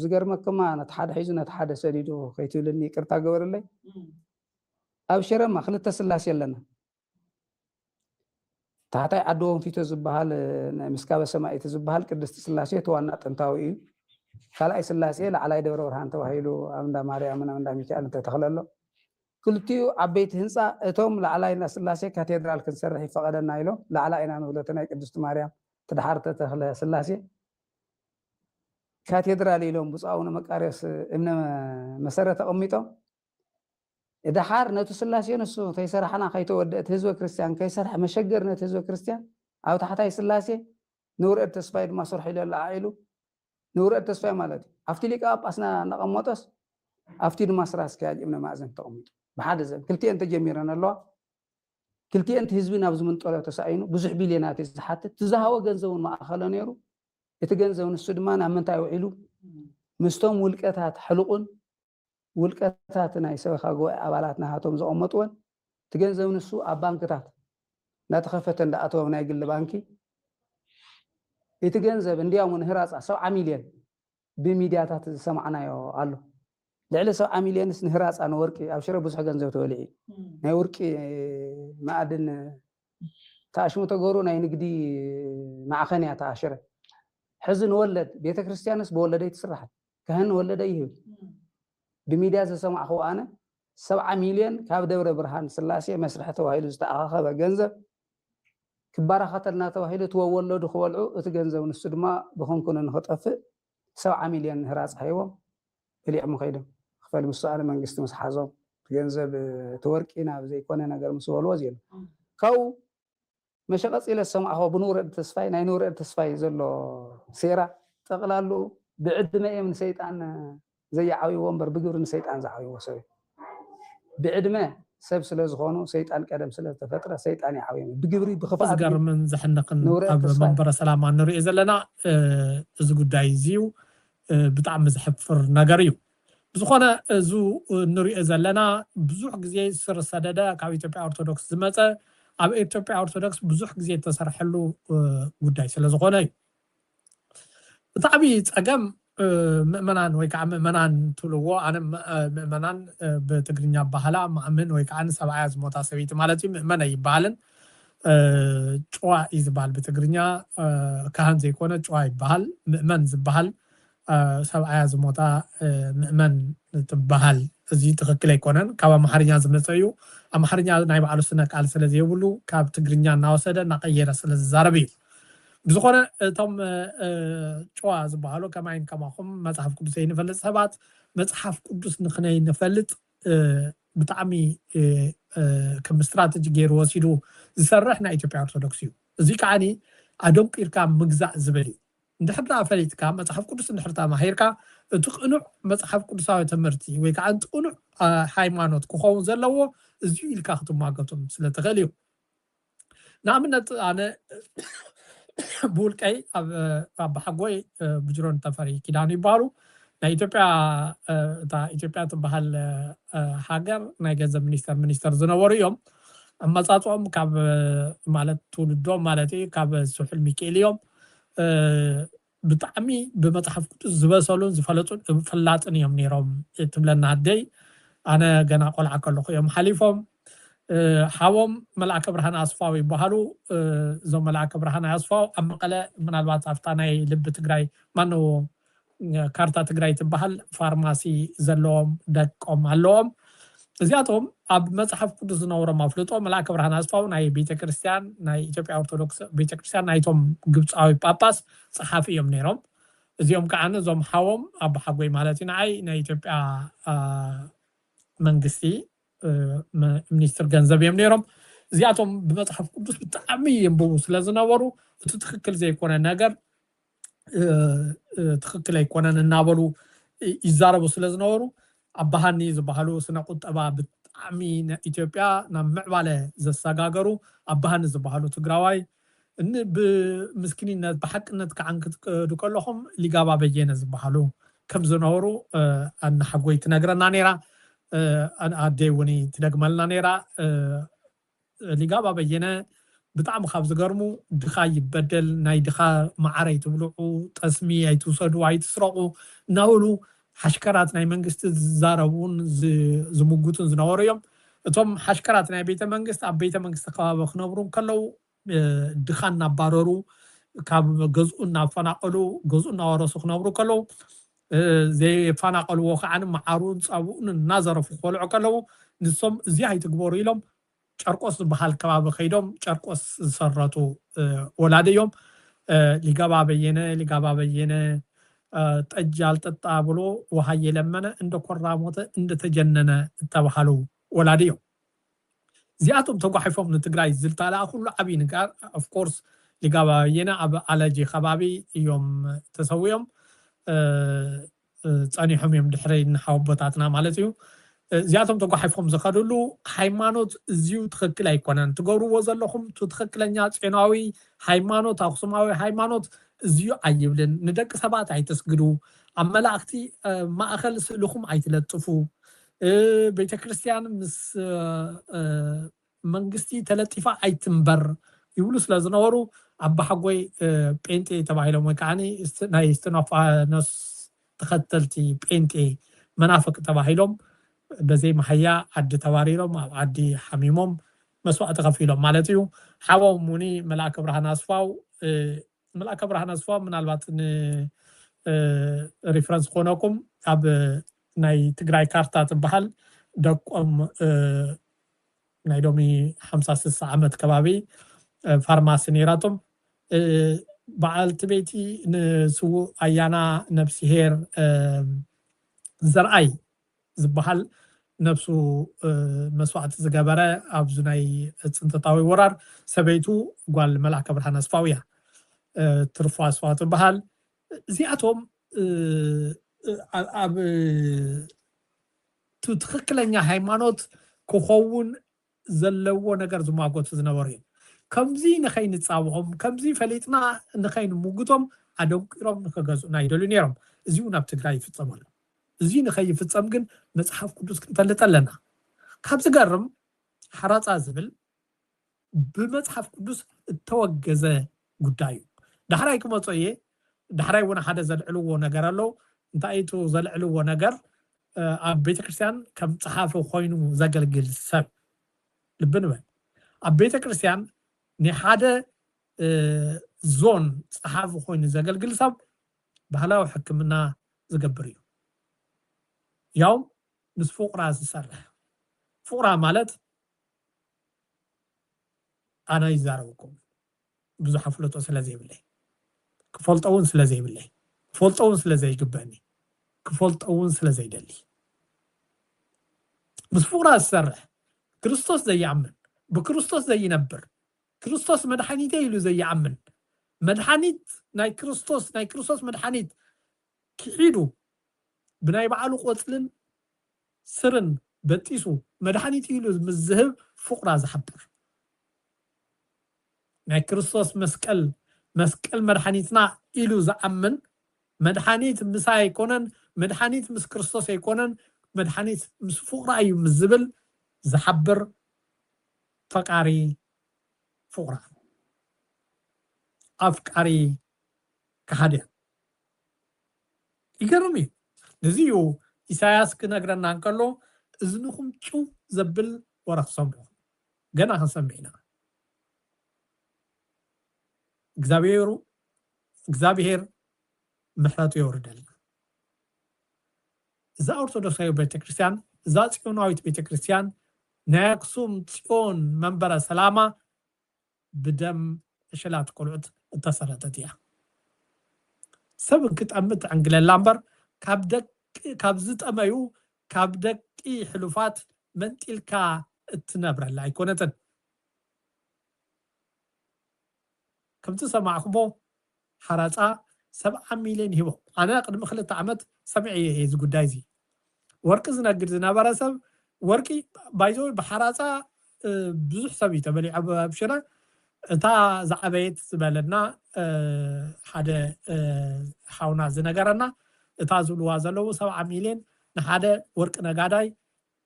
ዝገርመክማ ነቲ ሓደ ሒዙ ነቲ ሓደ ሰዲዱ ከይትብልኒ ይቅርታ ገበረለይ ኣብ ሽረማ ክልተ ስላሴ ኣለና ታሕታይ ዓዲ ወንፊቶ ዝበሃል ምስካበ ሰማዒት ዝበሃል ቅድስቲ ስላሴ ተዋና ጥንታዊ እዩ ካልኣይ ስላሴ ላዕላይ ደብረ ብርሃን ተባሂሉ ኣብ እንዳ ማርያምን ኣብ እንዳ ሚካኤል ተተኽለሎ ክልቲኡ ዓበይቲ ህንፃ እቶም ላዕላይ ስላሴ ካቴድራል ክንሰርሕ ይፈቐደና ኢሎም ላዕላይ ኢና ንብለቶ ናይ ቅድስቲ ማርያም تدحرت تخله سلاسي كاتدرال لهم بصاونا مقاريس ابن مسرة أميتهم دحار نتو سلاسي نسو تيسرحنا خيتو ودأت هزو كريستيان كيسرح مشجر نت هزو كريستيان أو تحتاي سلاسي نور التسفايد ما صرح إلى العائلو نور التسفايد مالتي أفتي لك أب أصلا نقمطس أفتي المسراس كاج ابن مازن تأميت بحد زين كلتي أنت جميرنا الله كلتي أنت هزبين أبز من طلعة تسعينه بزح بليونات حتى تزهوا جنزون ما أخلا نيرو يتجنزون السودمان عمن تعويلو مستوم ولكتات حلقون ولكتات نايسوا خاجوا عبالاتنا هاتهم زعمتون تجنزون السوق بانكتات لا تخفت أن أتوا من أجل البنكي يتجنزب إن ديا من هراس 7 مليون بميدياتات سمعنا يا الله لعل 7 مليون نهراس أنا وركي أبشر بس حاجة زوجته ولي ناي وركي ما أدن تاشمو تجورو ناي نقدي مع خنيا تاشره حزن ولد بيت كريستيانس بولده يتسرح كهن ولده يهب بميديا سمع أخو أنا 7 مليون كاب دورة برهان سلاسي مسرحته وهيلو استأخذ بجنزب كبار خطرنا توهيلو تولد خوالعو تجنزب السدما بخون كنا نخطف 7 مليون هراس حيوان اللي عم خيدم خفال مسؤال من قست مسحازم تجنزب توركينا زي كنا نقدر مسؤول وزين كاو مش قص إلى السماء هو بنور التصفي ناي نور التصفي زلوا سيرة تقلالو بعد ما من سيطان زي عاوي ومبر بجور إن سيطان زعاوي وسوي بعد ما سب سلاز خانو سيطان قدم سلاز تفترة سيطان يعاوي بجبري بخفاء أصغر من زحنقن أب منبر سلام عن نوري إذا لنا زود دايزيو بتعم زحفر نجاريو بزخنا زو نوري إذا لنا بزوج جزء سر السدادة كعوي تبع أرثوذكس زمتة أب إثيوبيا أرثوذكس بزوج جزء تسرح له قداي سلازخنا طبعاً أجمع مؤمنان ويكعم مؤمنان تلوه أنا مؤمنان بتقرنيا بحلا مؤمن ويكعن 7 زموتا سويت مالتي مؤمن يبالن شوا يزبال بتقرنيا كهان زي كونه شوا يبال مؤمن زبال 7 زموتا مؤمن تبال زي تخكل يكونن كوا محرنيا زمتيو محرنيا نايب على سنة قال سلازي يقولوا كاب تقرنيا ناوسدا نقير سلاز زاربي بزخنا تم شوا زبالو كمان كماهم مصحف قدسي نفلت سبات مصحف قدس نخني نفلت بتعمي كم استراتيجي غير وسيدو زسرحنا إثيوبيا أرثوذكسيو زي كاني ኣደንቂርካ ምግዛእ ዝብል እዩ እንድሕርና ፈሊጥካ መፅሓፍ ቅዱስ እንድሕርታ ማሂርካ እቲ ቅኑዕ መፅሓፍ ቅዱሳዊ ትምህርቲ ወይ ከዓ እቲ ቅኑዕ ሃይማኖት ክኸውን ዘለዎ እዚዩ ኢልካ ክትማገቶም ስለትኽእል እዩ ንኣብነት ኣነ ብውልቀይ ኣብ ሓጎይ ብጅሮን ተፈሪ ኪዳኑ ይባሃሉ ናይ ኢትዮጵያ ትበሃል ሃገር ናይ ገንዘብ ሚኒስተር ዝነበሩ እዮም ኣመፃፅኦም ካብ ማለት ትውልዶም ማለት እዩ ካብ ስሑል ሚካኤል እዮም ብጣዕሚ ብመፅሓፍ ቅዱስ ዝበሰሉን ዝፈለጡን ፍላጥን እዮም ነይሮም ትብለና ኣደይ ኣነ ገና ቆልዓ ከለኹ እዮም ሓሊፎም ሓዎም መልአከ ብርሃን ኣስፋው ይባሃሉ እዞም መልአከ ብርሃን ኣስፋው ኣብ መቐለ ምናልባት ኣፍታ ናይ ልቢ ትግራይ ማኖ ካርታ ትግራይ ትበሃል ፋርማሲ ዘለዎም ደቆም ኣለዎም እዚኣቶም ኣብ መፅሓፍ ቅዱስ ዝነበሮም ኣፍልጦ መልአከ ብርሃን ኣስፋው ናይ ቤተክርስትያን ናይ ኢትዮጵያ ኦርቶዶክስ ቤተክርስትያን ናይቶም ግብፃዊ ጳጳስ ፀሓፊ እዮም ነይሮም እዚኦም ከዓ እዞም ሓዎም ኣብ ሓጎይ ማለት እዩ ንዓይ ናይ ኢትዮጵያ መንግስቲ ሚኒስትር ገንዘብ እዮም ነይሮም እዚኣቶም ብመፅሓፍ ቅዱስ ብጣዕሚ የንብቡ ስለዝነበሩ እቲ ትክክል ዘይኮነ ነገር ትክክል ኣይኮነን እናበሉ ይዛረቡ ስለዝነበሩ ኣባሃኒ ዝበሃሉ ስነ ቁጠባ ብጣዕሚ ኢትዮጵያ ናብ ምዕባለ ዘሰጋገሩ ኣባሃኒ ዝበሃሉ ትግራዋይ ብምስኪንነት ብሓቅነት ከዓን ክትከዱ ከለኹም ሊጋባ በየነ ዝበሃሉ ከም ዝነበሩ ኣነ ሓጎይ ትነግረና ነይራ ኣደይ እውን ትደግመልና ነይራ ሊጋባ በየነ ብጣዕሚ ካብ ዝገርሙ ድኻ ይበደል ናይ ድኻ ማዕረይ ትብልዑ ጠስሚ ኣይትውሰዱ ኣይትስረቁ እናበሉ ሓሽከራት ናይ መንግስቲ ዝዛረቡን ዝምጉቱን ዝነበሩ እዮም እቶም ሓሽከራት ናይ ቤተ መንግስቲ ኣብ ቤተ መንግስቲ ከባቢ ክነብሩ ከለው ድኻ እናባረሩ ካብ ገዝኡ እናፈናቀሉ ገዝኡ እናወረሱ ክነብሩ ከለው ዘይፈናቀልዎ ከዓ መዓሩን ፀብኡን እናዘረፉ ክበልዑ ከለው ንሶም እዚ ኣይትግበሩ ኢሎም ጨርቆስ ዝበሃል ከባቢ ከይዶም ጨርቆስ ዝሰረቱ ወላዲ እዮም ሊጋባ በየነ ጠጅ አልጠጣ ብሎ ውሃ የለመነ እንደ ኮራ ሞተ እንደተጀነነ ተባሃሉ ወላዲ እዮም እዚኣቶም ተጓሒፎም ንትግራይ ዝልታላ ኩሉ ዓብይ ነገር ኦፍ ኮርስ ሊጋባ በየነ ኣብ ኣለጂ ከባቢ እዮም ተሰውዮም ፀኒሖም እዮም ድሕሪ ንሓወቦታትና ማለት እዩ እዚኣቶም ተጓሒፎም ዝኸድሉ ሃይማኖት እዚዩ ትክክል ኣይኮነን ትገብርዎ ዘለኹም ትክክለኛ ጤናዊ ሃይማኖት ኣክሱማዊ ሃይማኖት እዚዩ ኣይብልን ንደቂ ሰባት ኣይተስግዱ ኣብ መላእክቲ ማእኸል ስእልኹም ኣይትለጥፉ ቤተክርስትያን ምስ መንግስቲ ተለጢፋ ኣይትንበር ይብሉ ስለዝነበሩ ኣብ ሓጎይ ጴንጤ ተባሂሎም ወይ ከዓኒ ናይ ስቴኖፋኖስ ተኸተልቲ ጴንጤ መናፍቅ ተባሂሎም በዘይ መሕያ ዓዲ ተባሪሮም ኣብ ዓዲ ሓሚሞም መስዋዕቲ ከፊሎም ማለት እዩ ሓቦም ሙኒ መልአከ ብርሃን ኣስፋው መልአከ ብርሃን ኣስፋው ምናልባት ሪፈረንስ ኮነኩም ኣብ ናይ ትግራይ ካርታ ትበሃል ደቆም ናይ ሎሚ 56 ዓመት ከባቢ ፋርማሲ ነይራቶም በዓልቲ ቤቲ ንስው ኣያና ነብሲሄር ዘርኣይ ዝበሃል ነብሱ መስዋዕቲ ዝገበረ ኣብዚ ናይ ፅንተታዊ ወራር ሰበይቱ ጓል መልአከ ብርሃን ኣስፋው እያ ትርፉ ኣስፋው ትበሃል እዚኣቶም ኣብ ትክክለኛ ሃይማኖት ክኸውን ዘለዎ ነገር ዝማጎቱ ዝነበሩ እዮም ከምዚ ንኸይንፃብዖም ከምዚ ፈሊጥና ንኸይንምጉቶም ኣደንቂሮም ንክገዝኡና ይደልዩ ነይሮም እዚኡ ናብ ትግራይ ይፍፀም ኣሎ እዚ ንኸይፍፀም ግን መፅሓፍ ቅዱስ ክንፈልጥ ኣለና ካብ ዝገርም ሓራፃ ዝብል ብመፅሓፍ ቅዱስ እተወገዘ ጉዳይ እዩ ዳሕራይ ክመፆ እየ ዳሕራይ እውን ሓደ ዘልዕልዎ ነገር ኣሎ እንታይ እቲ ዘልዕልዎ ነገር ኣብ ቤተክርስትያን ከም ፀሓፊ ኮይኑ ዘገልግል ሰብ ልቢ ንበል ኣብ ቤተክርስትያን ንሓደ ዞን ፀሓፊ ኮይኑ ዘገልግል ሰብ ባህላዊ ሕክምና ዝገብር እዩ ያው ምስ ፍቁራ ዝሰርሕ ፍቁራ ማለት ኣነ ይዛረበኩም ብዙሕ ፍለጦ ስለዘይብለይ ክፈልጠውን ስለዘይብለይ ክፈልጠውን ስለዘይግበአኒ ክፈልጠውን ስለዘይደሊ ምስ ፍቁራ ዝሰርሕ ክርስቶስ ዘይኣምን ብክርስቶስ ዘይነብር ክርስቶስ መድሓኒተ ኢሉ ዘይኣምን مدحانيت ناي كريستوس مدحانيت كعيدو بناي بعلو قوتلن سرن بتيسو مدحانيت يلو مزهب فقرا زحبر ناي كريستوس مسكل مدحانيتنا إلو زأمن مدحانيت مسا يكونن مدحانيت مس كريستوس يكونن مدحانيت مس فقرا أي مزبل زحبر فقاري فقرا أفكاري كهادي يقرمي نزيو إساياس كنقرنا نقلو إذنكم شو زبل ورق صمرو قنا هنسمعنا እግዚአብሔር ምሕረቱ ይወርደልና እዛ ኦርቶዶክሳዊ ቤተክርስቲያን እዛ ጽዮናዊት ቤተክርስቲያን ናይ አክሱም ጽዮን መንበረ ሰላማ ብደም እሽላት ቆልዑት እተሰረተት እያ ሰብ ክትአምት አንግለላ እምበር ካብ ዝጠመዩ ካብ ደቂ ሕሉፋት መንጢልካ እትነብረላ አይኮነትን كم تسمع خبو حراسة 7 مليون هبو أنا قدم خلت عمد سمعي هيز قدايزي وركزنا قدنا براسب وركي بايزوي بحراسة بزح سبي تبلي بشرة تا زعبيت زبالنا حدا حاونا زنقرنا تا زلوا زلو 7 مليون نحدا وركنا قاداي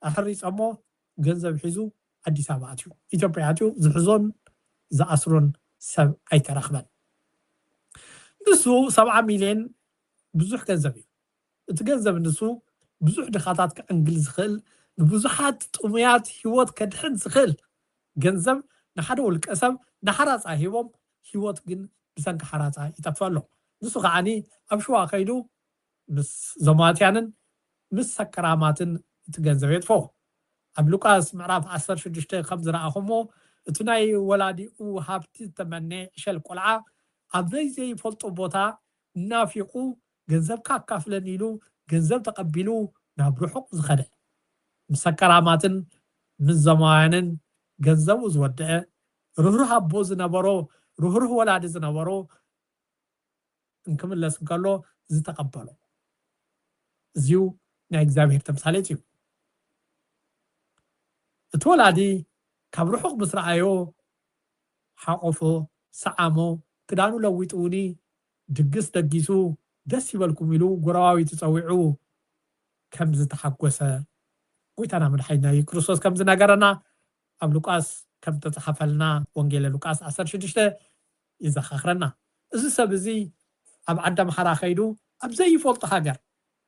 أحريس أمو جنزب حزو أدي سابعاتيو إثيوبياتيو زحزون زأسرون سب أي ترخبن نسو 7 مليون بزح جنزبي تجنزب نسو بزح دخاتات كإنجليز خل بزحات طميات هيوت كدحن خل جنزب نحدو الكسب نحرص هيوم هيوت جن بسنك حرص يتفعله نسو قعني أبشوا خيدو بس زماتيانن بس سكراماتن تجنزبيت فوق أبلوكاس معرف 10 شدشتي 5 رأخمو تناي ولادي او هابتي تمنى شل قلعه ابزي زي فلطو بوتا نافيقو ገንዘብ ካካፍለን ኢሉ ገንዘብ ተቀቢሉ ናብ ርሑቅ ዝኸደ ምስከራማትን ምዘማያንን ገንዘቡ ዝወደአ ርህሩህ አቦ ዝነበሮ ርህሩህ ወላዲ ዝነበሮ እንክምለስ ከሎ ዝተቀበሉ እዚሁ ናይ እግዚአብሔር ተምሳሌት እዩ እቲ ወላዲ ካብ ርሑቅ ምስራአዮ ሓቆፎ ሰዓሞ ክዳኑ ለዊጡኒ ድግስ ደጊሱ ደስ ይበልኩም ኢሉ ጎራዋዊ ተጸዊዑ ከም ዝተሐጎሰ ጎይታና መድኃኒትና ክርስቶስ ከም ዝነገረና ኣብ ሉቃስ ከም ተጻሐፈልና ወንጌል ሉቃስ 16 ይዘኻኽረና እዚ ሰብ እዚ ኣብ ዓዳም ሓራ ኸይዱ ኣብ ዘይፈልጦ ሃገር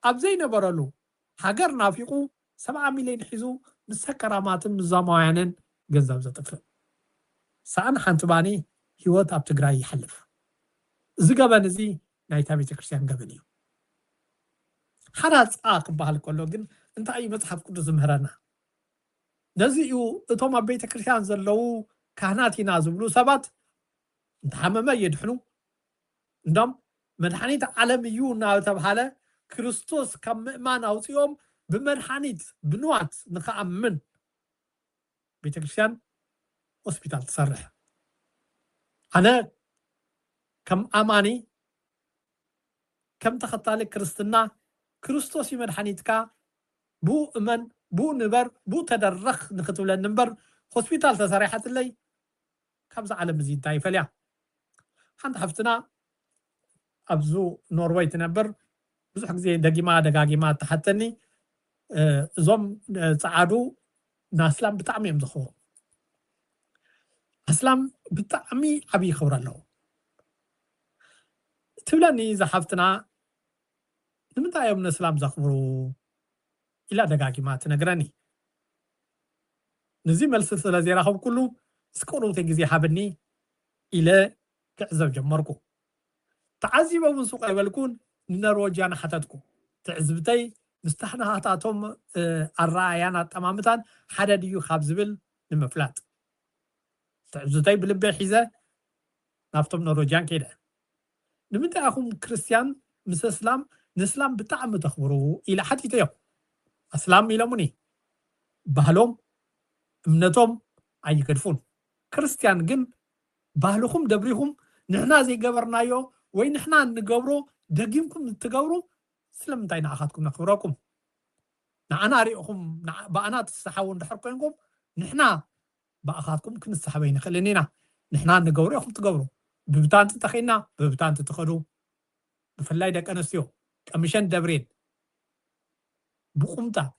ኣብ ዘይነበረሉ ሃገር ናፊቁ 7 ሚሊዮን ሒዙ ምስከራማትን ምዛማውያንን ገንዘብ ዘጥፍእ ሰኣን ሓንቲ ባኒ ህይወት ኣብ ትግራይ ይሐልፍ እዚ ገበን እዚ ናይታ ቤተ ክርስቲያን ገበን እዩ ሓራፃ ክበሃል ከሎ ግን እንታይ መጽሓፍ ቅዱስ ዝምህረና ነዚኡ እቶም ኣብ ቤተ ክርስቲያን ዘለው ካህናት ኢና ዝብሉ ሰባት እንተሓመመ የድሕኑ እንደም መድኃኒት ዓለም እዩ እናተባሃለ ክርስቶስ ካብ ምእማን ኣውፅኦም ብመድኃኒት ብንዋት ንኸኣምን ቤተ ክርስቲያን ሆስፒታል ትሰርሕ ኣነ ከም ኣማኒ ከም ተኸታሊ ክርስትና ክርስቶስ መድኃኒትካ ቡ እመን ቡ ንበር ቡ ተደረኽ ንኽትብለን እምበር ሆስፒታል ተሰሪሐትለይ ካብዚ ዓለም እዚ እንታይ ይፈልያ ሓንቲ ሓፍትና ኣብዙ ኖርዌይ ትነብር ብዙሕ ግዜ ደጋጊማ ተሓተኒ እዞም ፃዓዱ ናስላም ብጣዕሚ እዮም ዝኽብሩ ኣስላም ብጣዕሚ ዓብይ ክብሪ ኣለዎ ትብለኒ ዝሓፍትና ንምንታይ እዮም ንእስላም ዘኽብሩ ኢላ ደጋጊማ ትነግረኒ ነዚ መልሲ ስለ ዘይረኸብ ኩሉ እስከ ግዜ ሃብኒ ኢለ ክዕዘብ ጀመርኩ ተዓዚቦም ሱቅ ኣይበልኩን ንኖርዌጅያን ሓተትኩ ትዕዝብተይ ምስተሕናሃታቶም ኣረኣያን ኣጠማምታን ሓደ ድዩ ካብ ዝብል ንምፍላጥ ትዕዝብተይ ብልቤ ሒዘ ናብቶም ኖርዌጅያን ከይደ ንምንታይ ኣኹም ክርስቲያን ምስ እስላም ንእስላም ብጣዕሚ ተኽብሩ ኢለ ሓቲተዮም እስላም ኢሎሙኒ ባህሎም እምነቶም ኣይገድፉን ክርስቲያን ግን ባህልኹም ደብሪኹም نحنا زي قبرنايو وين نحنا نقبرو دقيمكم تقبرو سلم انتاي نعخاتكم نخبركم نعنا ريقكم بأنا تستحاون دحركم نحنا بأخاتكم كن السحابين خلينينا نحنا نقبروكم تقبرو ببتان تتخينا ببتان تتخدو بفلاي دك أنسيو كمشان دبرين بقومتا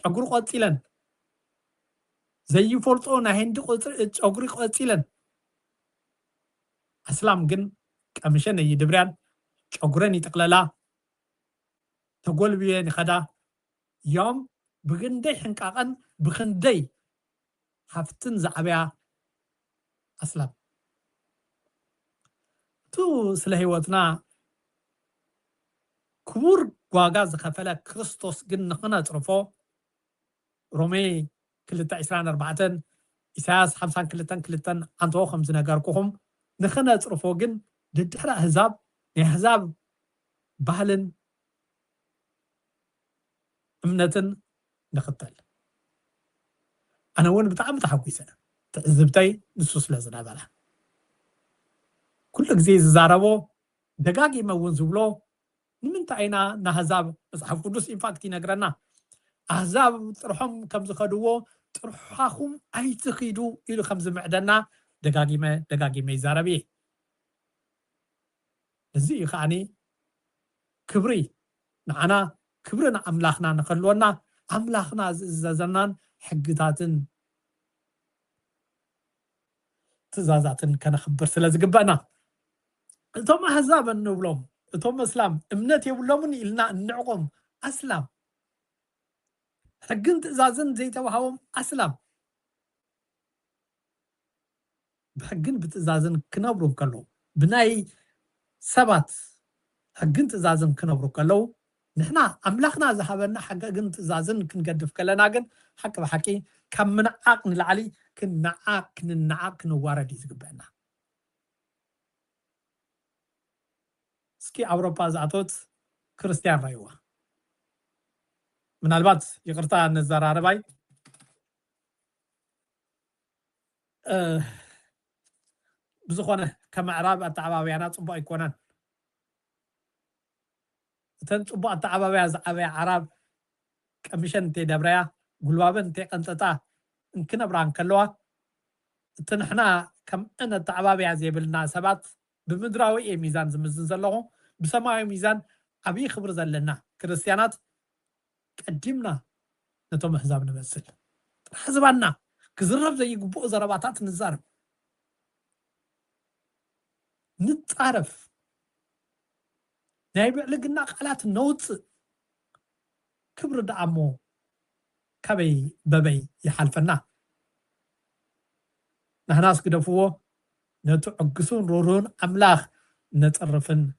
أقول قاتلا زي فولتونا هندي أقول قاتلا أسلام جن كمشان يدبران أقولني تقللا تقول بيني خدا يوم بغندي حنقاقن بغندي حفتن زعبيا أسلام تو سلهيوتنا كبور واغاز خفلا كريستوس جن نخنا تعرفو رومي كلتا 24 إساس 50 كلتن أنتو خمس نجاركم نخنا تعرفو جن ددحر أحزاب أحزاب بهلن أمنة نختل أنا وين بتعم تحويسة تعذبتي نصوص لازم هذا كل جزء زاربو دقاقي ما ونزولو نمنت عينا نهزاب مصحف قدس إنفاكتي نقرنا أحزاب تروحهم كم زخدوه تروحهم أي تخيدو إلى خمس معدنا دقاقي ما زاربي زي خاني كبري نعنا كبرنا أملاخنا نخلونا أملاخنا ززنان حقتاتن تزازاتن كان خبر سلاز قبنا ثم أحزاب النبلوم ثم إسلام امنتي يبلومني إلنا نعقم أسلام حقن تزازن زي توهاوم أسلام بحقن بتزازن كنبرو كلو بناي سبات حقن تزازن كنبرو كلو نحنا أملاخنا زحبنا حقن تزازن كنقدف كلنا جن حق بحكي كم من عقن العلي كن واردي زقبنا سكي أوروبا زعتوت كريستيان رايوا من البات يقرطا النزار عربي بزخونه كمعراب التعبابيانا صبا يكونان تنصبا التعبابيا زعبيا عرب كمشن تي دبريا قلوابن تي قنطتا انكنا بران كلوا تنحنا كم أنا التعبابيا زي بالنا سبات بمدراوي ميزان زمزن زلهم بسماوي ميزان أبي خبر زلنا كريستيانات قدمنا نتوم حزاب نمثل حزبنا كزرب زي قبوء زرباتات نزارب نتعرف نايبع لقنا قالات نوت كبر دعمو كبي ببي يحالفنا نحناس كدفوه نتعقسون رورون أملاخ نتعرفن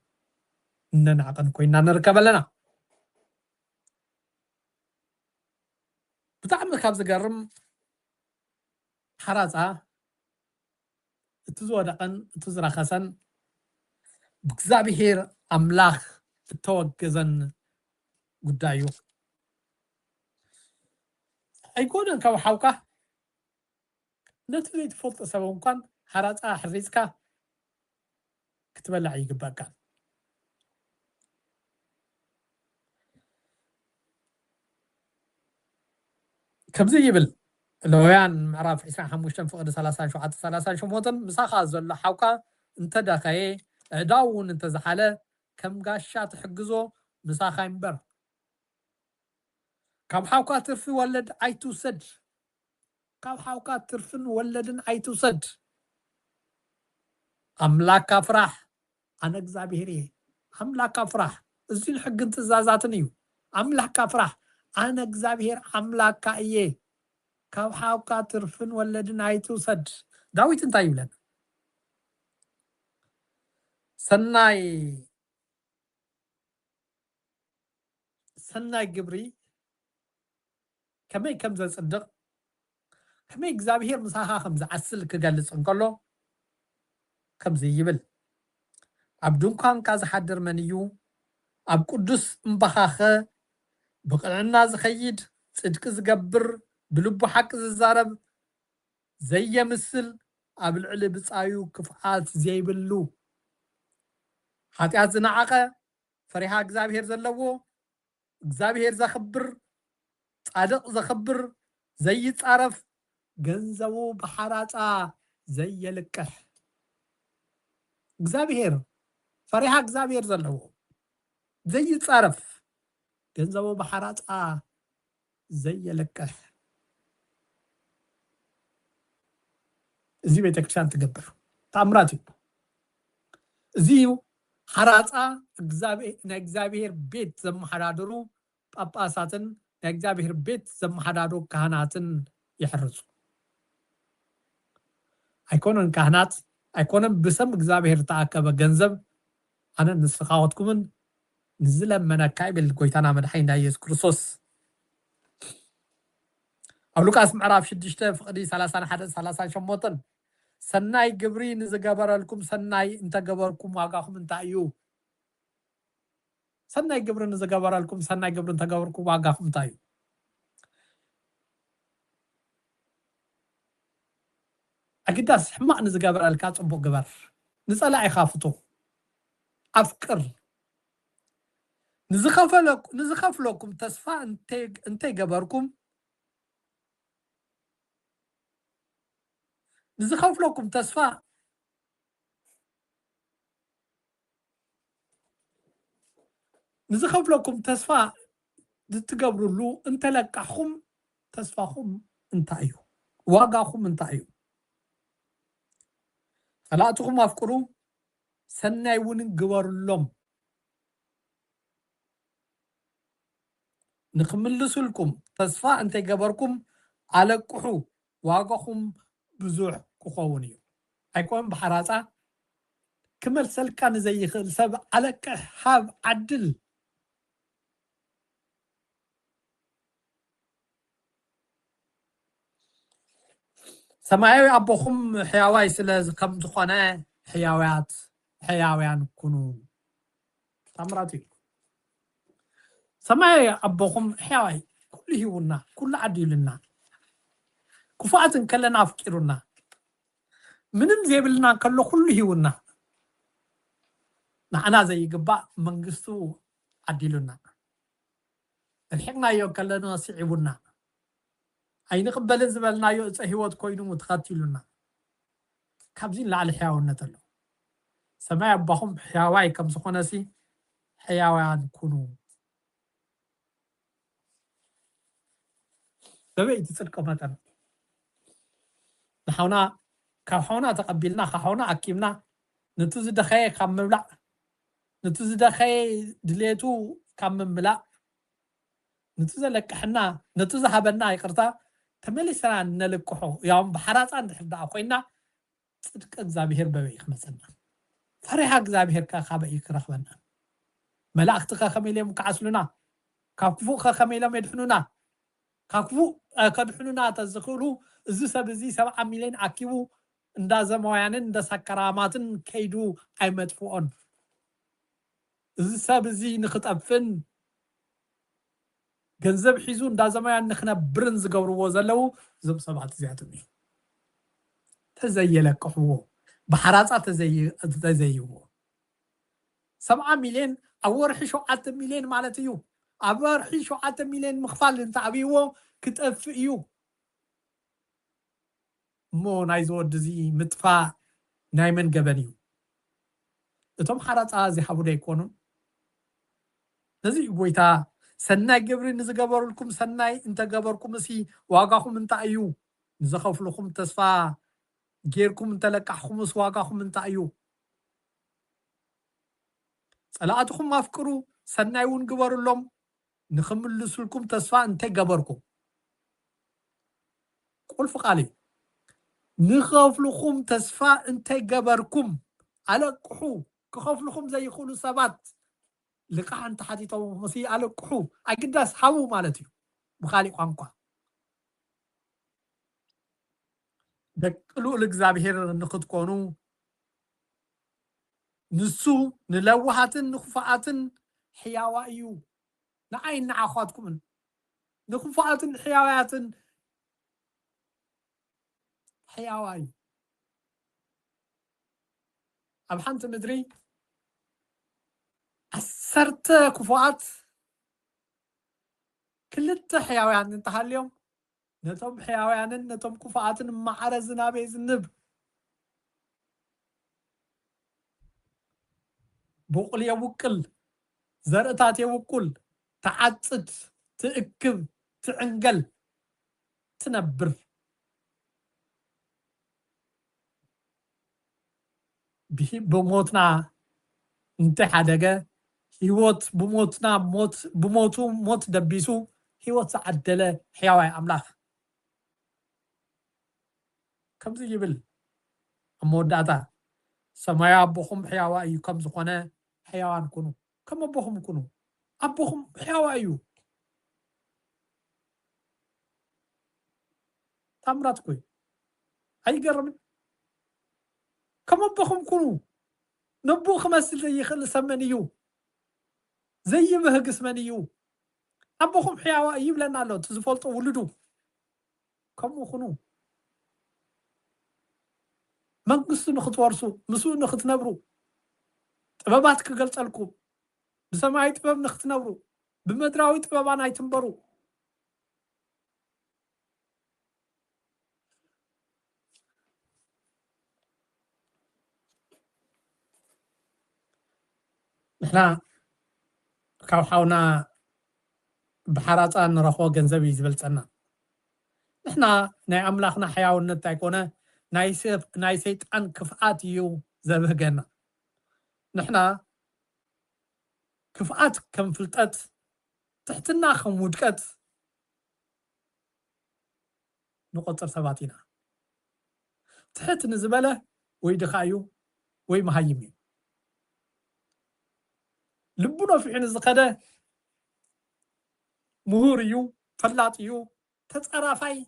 ننعقن كوينا نركب لنا بتعمل كابز قرم حراسة تزودقن تزرع خسن بكزابيهير أملاخ توقزن قدايو أيقونن كو حوكا نتريد فلط سبون كان حراسة حريسكا كتبلع يقباكا كبزي يبل لويان معرف عسران حموشتن فقد 30 شموتن مساخا زل حوكا انت داخاي داون انت زحاله كم غاشا تحجزو مساخا ينبر كم حوكا ترفي ولد ايتو سد كم حوكا ترفن ولدن ايتو سد املاك افراح انا اغزابيري املاك افراح الزين حق انتزازاتنيو املاك افراح أنا اغزابير املاك ايه كاب حاوكا ترفن ولدن ايتو سد داويت انتا يبلن سناي قبري كمي كم زي صدق كمي اغزابير مساها خمزة عسل كقالس انقلو كم زي يبل عبدون كان كاز حدر منيو عب قدس مبخاخة بقلعنا زخيد صدق زقبر بلبو حق ززارب زي مسل ኣብ ልዕሊ ብፃዩ ክፍኣት ዘይብሉ ሓጢኣት ዝነዓቐ ፈሪሃ እግዚኣብሔር ዘለዎ እግዚኣብሔር ዘኽብር ጻድቕ ዘኽብር ዘይፃረፍ ገንዘቡ ብሓራፃ ዘየልቅሕ እግዚአብሔር ፈሪሃ እግዚአብሔር ዘለዎ ዘይፃረፍ ገንዘቡ ብሓራፃ ዘየልቅሕ እዚ ቤተክርስትያን ትገብር ተኣምራት እዩ እዚ ሓራፃ ናይ እግዚአብሔር ቤት ዘመሓዳድሩ ጳጳሳትን ናይ እግዚአብሔር ቤት ዘመሓዳድሩ ካህናትን ይሕርፁ ኣይኮነን ካህናት ኣይኮነን ብሰም እግዚአብሔር ተኣከበ ገንዘብ ኣነ ንስኻወትኩምን ንዝለመነካ ይብል ጎይታና መድሓኒና ኢየሱስ ክርስቶስ ኣብ ሉቃስ ምዕራፍ 6 ፍቕዲ 31-38 ሰናይ ግብሪ ንዝገበረልኩም ሰናይ እንተገበርኩም ዋጋኹም እንታይ እዩ ሰናይ ግብሪ ንዝገበረልኩም ሰናይ ግብሪ እንተገበርኩም ዋጋኹም እንታይ እዩ ኣግዳስ ሕማቅ ንዝገበረልካ ፅቡቅ ግበር ንፀላኢኻ ፍቱ ኣፍቅር ንዝኸፍለኩም ተስፋ እንተይገበርኩም ንዝኸፍለኩም ተስፋ ዝትገብሩሉ እንተለቃሕኩም ተስፋኹም እንታይ እዩ ዋጋኹም እንታይ እዩ ጠላእትኩም ኣፍቅሩ ሰናይ እውን ግበሩሎም ንክምልሱልኩም ተስፋ እንተይገበርኩም ኣለቅሑ ዋጋኹም ብዙሕ ክኸውን እዩ ኣይኮን ብሓራፃ ክመልሰልካ ንዘይኽእል ሰብ ኣለቅሕ ሃብ ዓድል ሰማያዊ ኣቦኹም ሕያዋይ ስለ ከም ዝኾነ ሕያውያን ኩኑ ታምራት እዩ ሰማያዊ ኣቦኹም ሕያዋይ ኩሉ ሂቡና ኩሉ ዓዲሉና ክፉኣትን ከለና ኣፍቂሩና ምንም ዘይብልና ከሎ ኩሉ ሂቡና ንዓና ዘይግባእ መንግስቱ ዓዲሉና الحقنا كلنا سعبنا أين قبل زبلنا هيوت كوينو متخاتلنا كابزين لعلى حياونا تلو سماع بهم حياواي كم سخونسي حياوان كونو ببيت تسلكو مثلا نحونا كحونا تقبلنا خحونا أكيمنا نتوز دخاي كم مبلع نتوز دخاي دليتو كم مبلع نتوز لك حنا نتوز حبنا يقرطا تملسنا نلكحو يوم بحراس عند حدا أخوينا صدق እግዚአብሔር በበይ خمسنا فرح እግዚአብሔር كخبئ يكرخنا ملائكتك خميلهم كعسلنا كفو خميلهم يدحنونا كفو كدحنونا تزخلو زي سبزي 7 مليون أكيبو እንዳ ዘማውያንን እንዳ ሰከራማትን ከይዱ አይመጥፉን እዚ ሰብ እዚ ንኽጠፍን ገንዘብ ሒዙ እንዳ ዘማውያን ንኽነብርን ዝገብርዎ ዘለው እዞም ሰባት እዚኣቶም እዩ ተዘየለቅሕዎ ብሓራፃ ተዘይዎ 7 ሚልዮን ኣብ ወርሒ 7 ሚልዮን ማለት እዩ ኣብ ወርሒ 7 ሚልዮን ምኽፋል እንተዓብይዎ ክጠፍእ እዩ مو نايزو دزي متفا نايمن جبنيو اتوم حرات ازي حبو ديكونو نزي بويتا سناي جبري نزغبر لكم سناي انت جبركم سي واغاكم انت ايو نزخوف لكم تسفا غيركم انت لقحكم اس واغاكم انت ايو صلاتكم مافكرو سناي ون جبر لهم نخملس لكم تسفا انت جبركم قول فقالي نخافلكم تسفا انتي جبركم على قحو كخافلكم زي يقولوا سبات لقاح انت حديثو مسي على قحو اقداس حاو مالتي بخالي قانقا دقلو لእግዚአብሔር نخدكونو نسو نلوحاتن نخفاعاتن حياوائيو نعين نعاخواتكم نخفاعاتن حياواتن حياواي أب حنت مدري عسرت كفوات كلت حيوان انت اليوم نتم حيوان نتم كفوات معرزنا بيزنب بقول يوكل زرقتات يوكل تعطت تأكب تعنقل تنبر بموتنا انت حدقة هيوت بموتنا موت دبيسو هيوت عدله حيوان أملاخ كم زي يبل أموداتا سمايا أبوهم حيوان أيو كم زخانة حيوان كنو كم أبوهم كنو أبوهم حيوان أيو تامرات كوي أي قرمن كم أبوهم كنو نبو خمس زي يخل سمنيو زي مهقس منيو أبوهم حيوان أيو لنا لو تزفلت ولدو كم وخنو منقص نختوارسو مسو نختنبرو طبابات كقلت لكم بسماعي طباب نختنبرو بمدراوي طبابان ايتنبرو نحنا كاوحاونا بحراتا نرخو جنزبي زبلتنا نحنا ناي أملاخنا حياونا تايكونا ناي سيطان كفآت يو زبهجنا نحنا كفآت كم فلتات تحتنا خمودكات نقطر سباتينا تحت نزبله ويدخايو ويمهايمي لبنا في حين الزقادة مهوريو فلاتيو تتصرافاي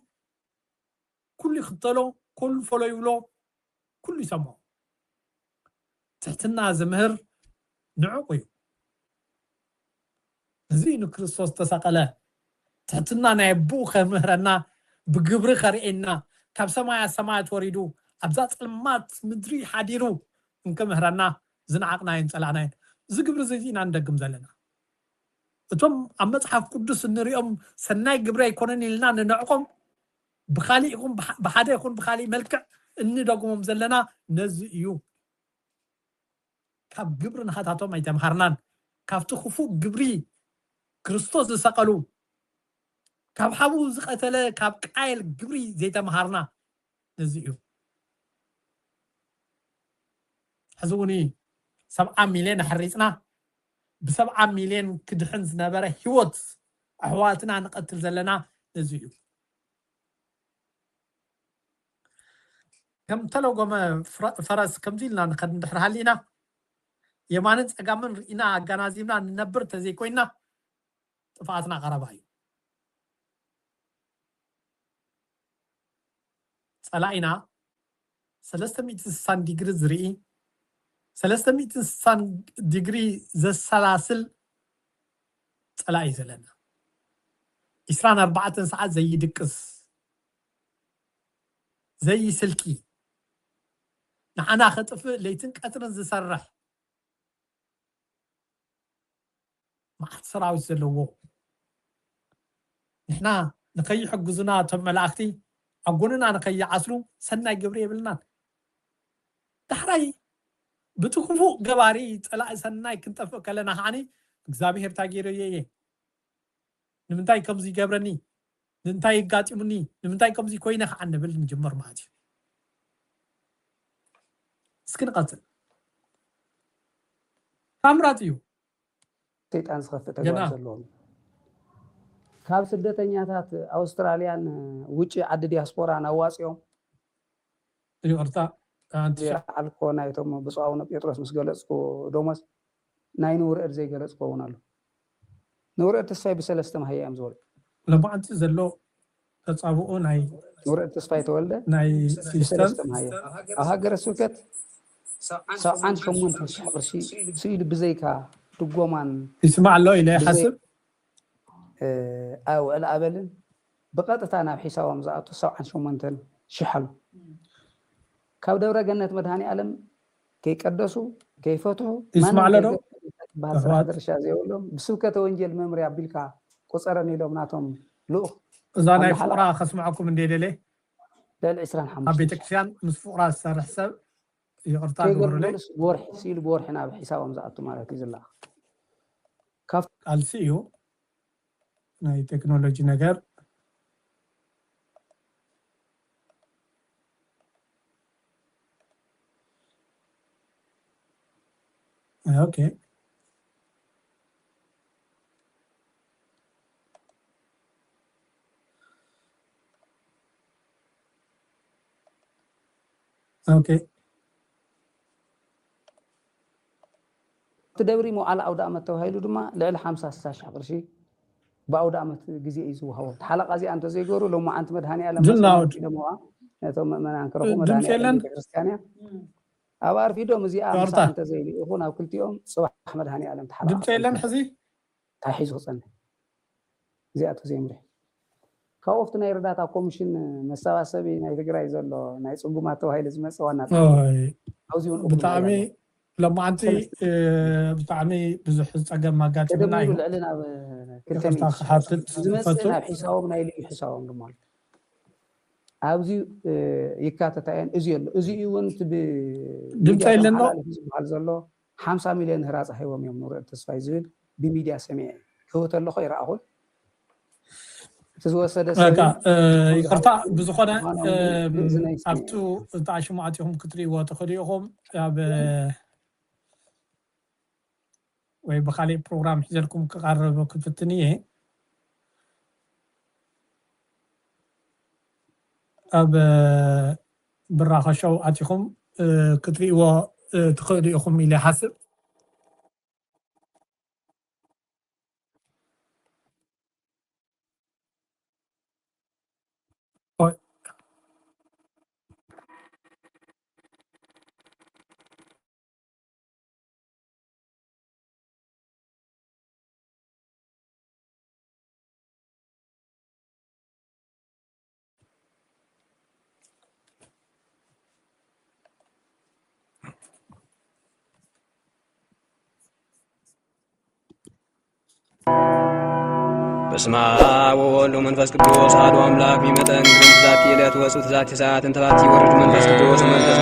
كل خطلو كل فلويولو كل يسمو تحتنا زمهر نعقيو زين كريستوس تساقله تحتنا نايبو خمهرنا بقبر خريئنا كاب سمايا سمايا وريدو أبزات المات مدري حديرو انكم هرنا زنعقنا ينسلعناين زقبر زيتين عندكم زلنا اتوم عم مصحف قدس نريهم سناي قبر يكونن لنا ننعقم بخالي يكون بحدا يكون بخالي ملكع اني دقوم زلنا نزيو كاب قبر نحاتاتهم ايتم هرنان كاب تخفو قبري كريستوس سقلو كاب حبو زقتله كاب قايل قبري زيتا مهارنا نزيو حزوني 7 مليون حريصنا ب7 مليون كدحن زنبره هيوت احواتنا نقتل زلنا نزيو كم تلو قوم فرس كم زيلنا نقد ندحر هالينا يمانن صقامن رينا غنازيمنا ننبر تزي كوينا طفاتنا قرباي صلاينا 360 ديجري زري 360 ديجري زسلاسل صلاي زلنا 24 ساعات زي دقس زي سلكي نحنا خطف ليتن قطرن زسرح ما حتصراوي زلوو نحنا نكي حجزنا تم ملاختي عقوننا نكي عسلو سناي قبري يبلنا دحراي بتخفو قباري طلع سناي كنت فكلنا حاني እግዚአብሔር ታጊሮ የየ ንምንታይ ከምዚ ይገብረኒ ንምንታይ ይጋጥሙኒ ንምንታይ ከምዚ ኮይነ ከዓንብል ንጅመር ማለት እዩ እስኪ ንቀፅል ታምራት እዩ ሰይጣን ዝኸፍት ተግባር ዘለዎም ካብ ስደተኛታት አውስትራሊያን ውጪ ዓዲ ዲያስፖራ ናዋፅዮም እዩ ቅርታ አልኮ ናይቶም ብፁዕ አቡነ ጴጥሮስ ምስ ገለፅኩ ዶሞስ ናይ ንውርኤድ ዘይገለፅኩ እውን ኣሎ ንውርኤድ ተስፋይ ብሰለስተ ማህያም ዝበሉ ለማዓንቲ ዘሎ ተፃብኡ ናይ ንውርኤድ ተስፋይ ተወልደ ናይ ብሰለስተ ማህያም ኣብ ሃገረ ስብከት 78,000 ቅርሺ ስኢሉ ብዘይካ ድጎማን ይስማዕ ኣሎ ኢለ ይሓስብ ኣውዕል ኣበልን ብቐጥታ ናብ ሒሳቦም ዝኣቱ 78,000 ኣሎ ካብ ደብረ ገነት መድሃኒ ዓለም ከይቀደሱ ከይፈትሑ اسمع له دو ባህል ስራሕ ድርሻ ዘይብሎም ብስብከተ ወንጀል መምርያ ቢልካ ቁፀረን ኢሎም ናቶም ልኡኽ እዛ ናይ ፍቅራ ከስምዐኩም እንዴ ደለ ልዕሊ 25 ኣብ ቤተክርስትያን ምስ ፍቅራ ዝሰርሕ ሰብ ይቅርታ ግብሩለይ ብወርሒ ሲሉ ብወርሒ ናብ ሒሳቦም ዝኣቱ ማለት እዩ ዝለኣኽ ቃልሲ እዩ ናይ ቴክኖሎጂ ነገር اوكي اوكي تدبري مو على عود عمت توهيلو دما لعل 50-60 قرشي بعود عمت غزي يزوهو حلقه زي انت زي غورو لو ما انت مدهاني على دموا نتو من انكرو مدهاني على كريستيانيا أبار في دوم زي أنت زي لي هنا كل يوم صباح أحمد هاني علم تحرك دمت لنا حزي تحيز وصلنا زي أتو زي مري كوفتنا يرداتا كومشن مسوا سبي ناي تجرا يزلو ناي صقوماتو هاي لازم سوانا أوزيون بتعمي لما أنت بتعمي بزح تجمع ما قات مناي لنا كرتني زمسنا بحسابهم ناي لي حسابهم دمال ኣብዚ ይካተታየን እዚ እውን ድምፀ የለና ዝበሃል ዘሎ 50 ሚልዮን ህራፅ ሂቦም እዮም ንሪኦ ተስፋይ ዝብል ብሚድያ ሰሚዐ ክህወት ኣለኹ ይረኣኹን እቲ ዝወሰደ ይቅርታ ብዝኾነ ኣብቱ ተኣሽሙ ኣትኹም ክትሪእዎ ትኽእሉ ኢኹም ኣብ ወይ ብካሊእ ፕሮግራም ሒዘልኩም ክቐርብ ክፍትን እየ ኣብ ብራኸሻው ኣትኹም ክትሪእዎ ትኽእሉ ኢኹም ኢለ ይሓስብ በስመ አብ ወወልድ ወመንፈስ ቅዱስ አሐዱ አምላክ ቢመጠን ግን ዛቲ ዕለት ወጽት ዛቲ ሰዓት እንተባት ይወርድ መንፈስ ቅዱስ መንፈስ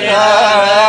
Yeah.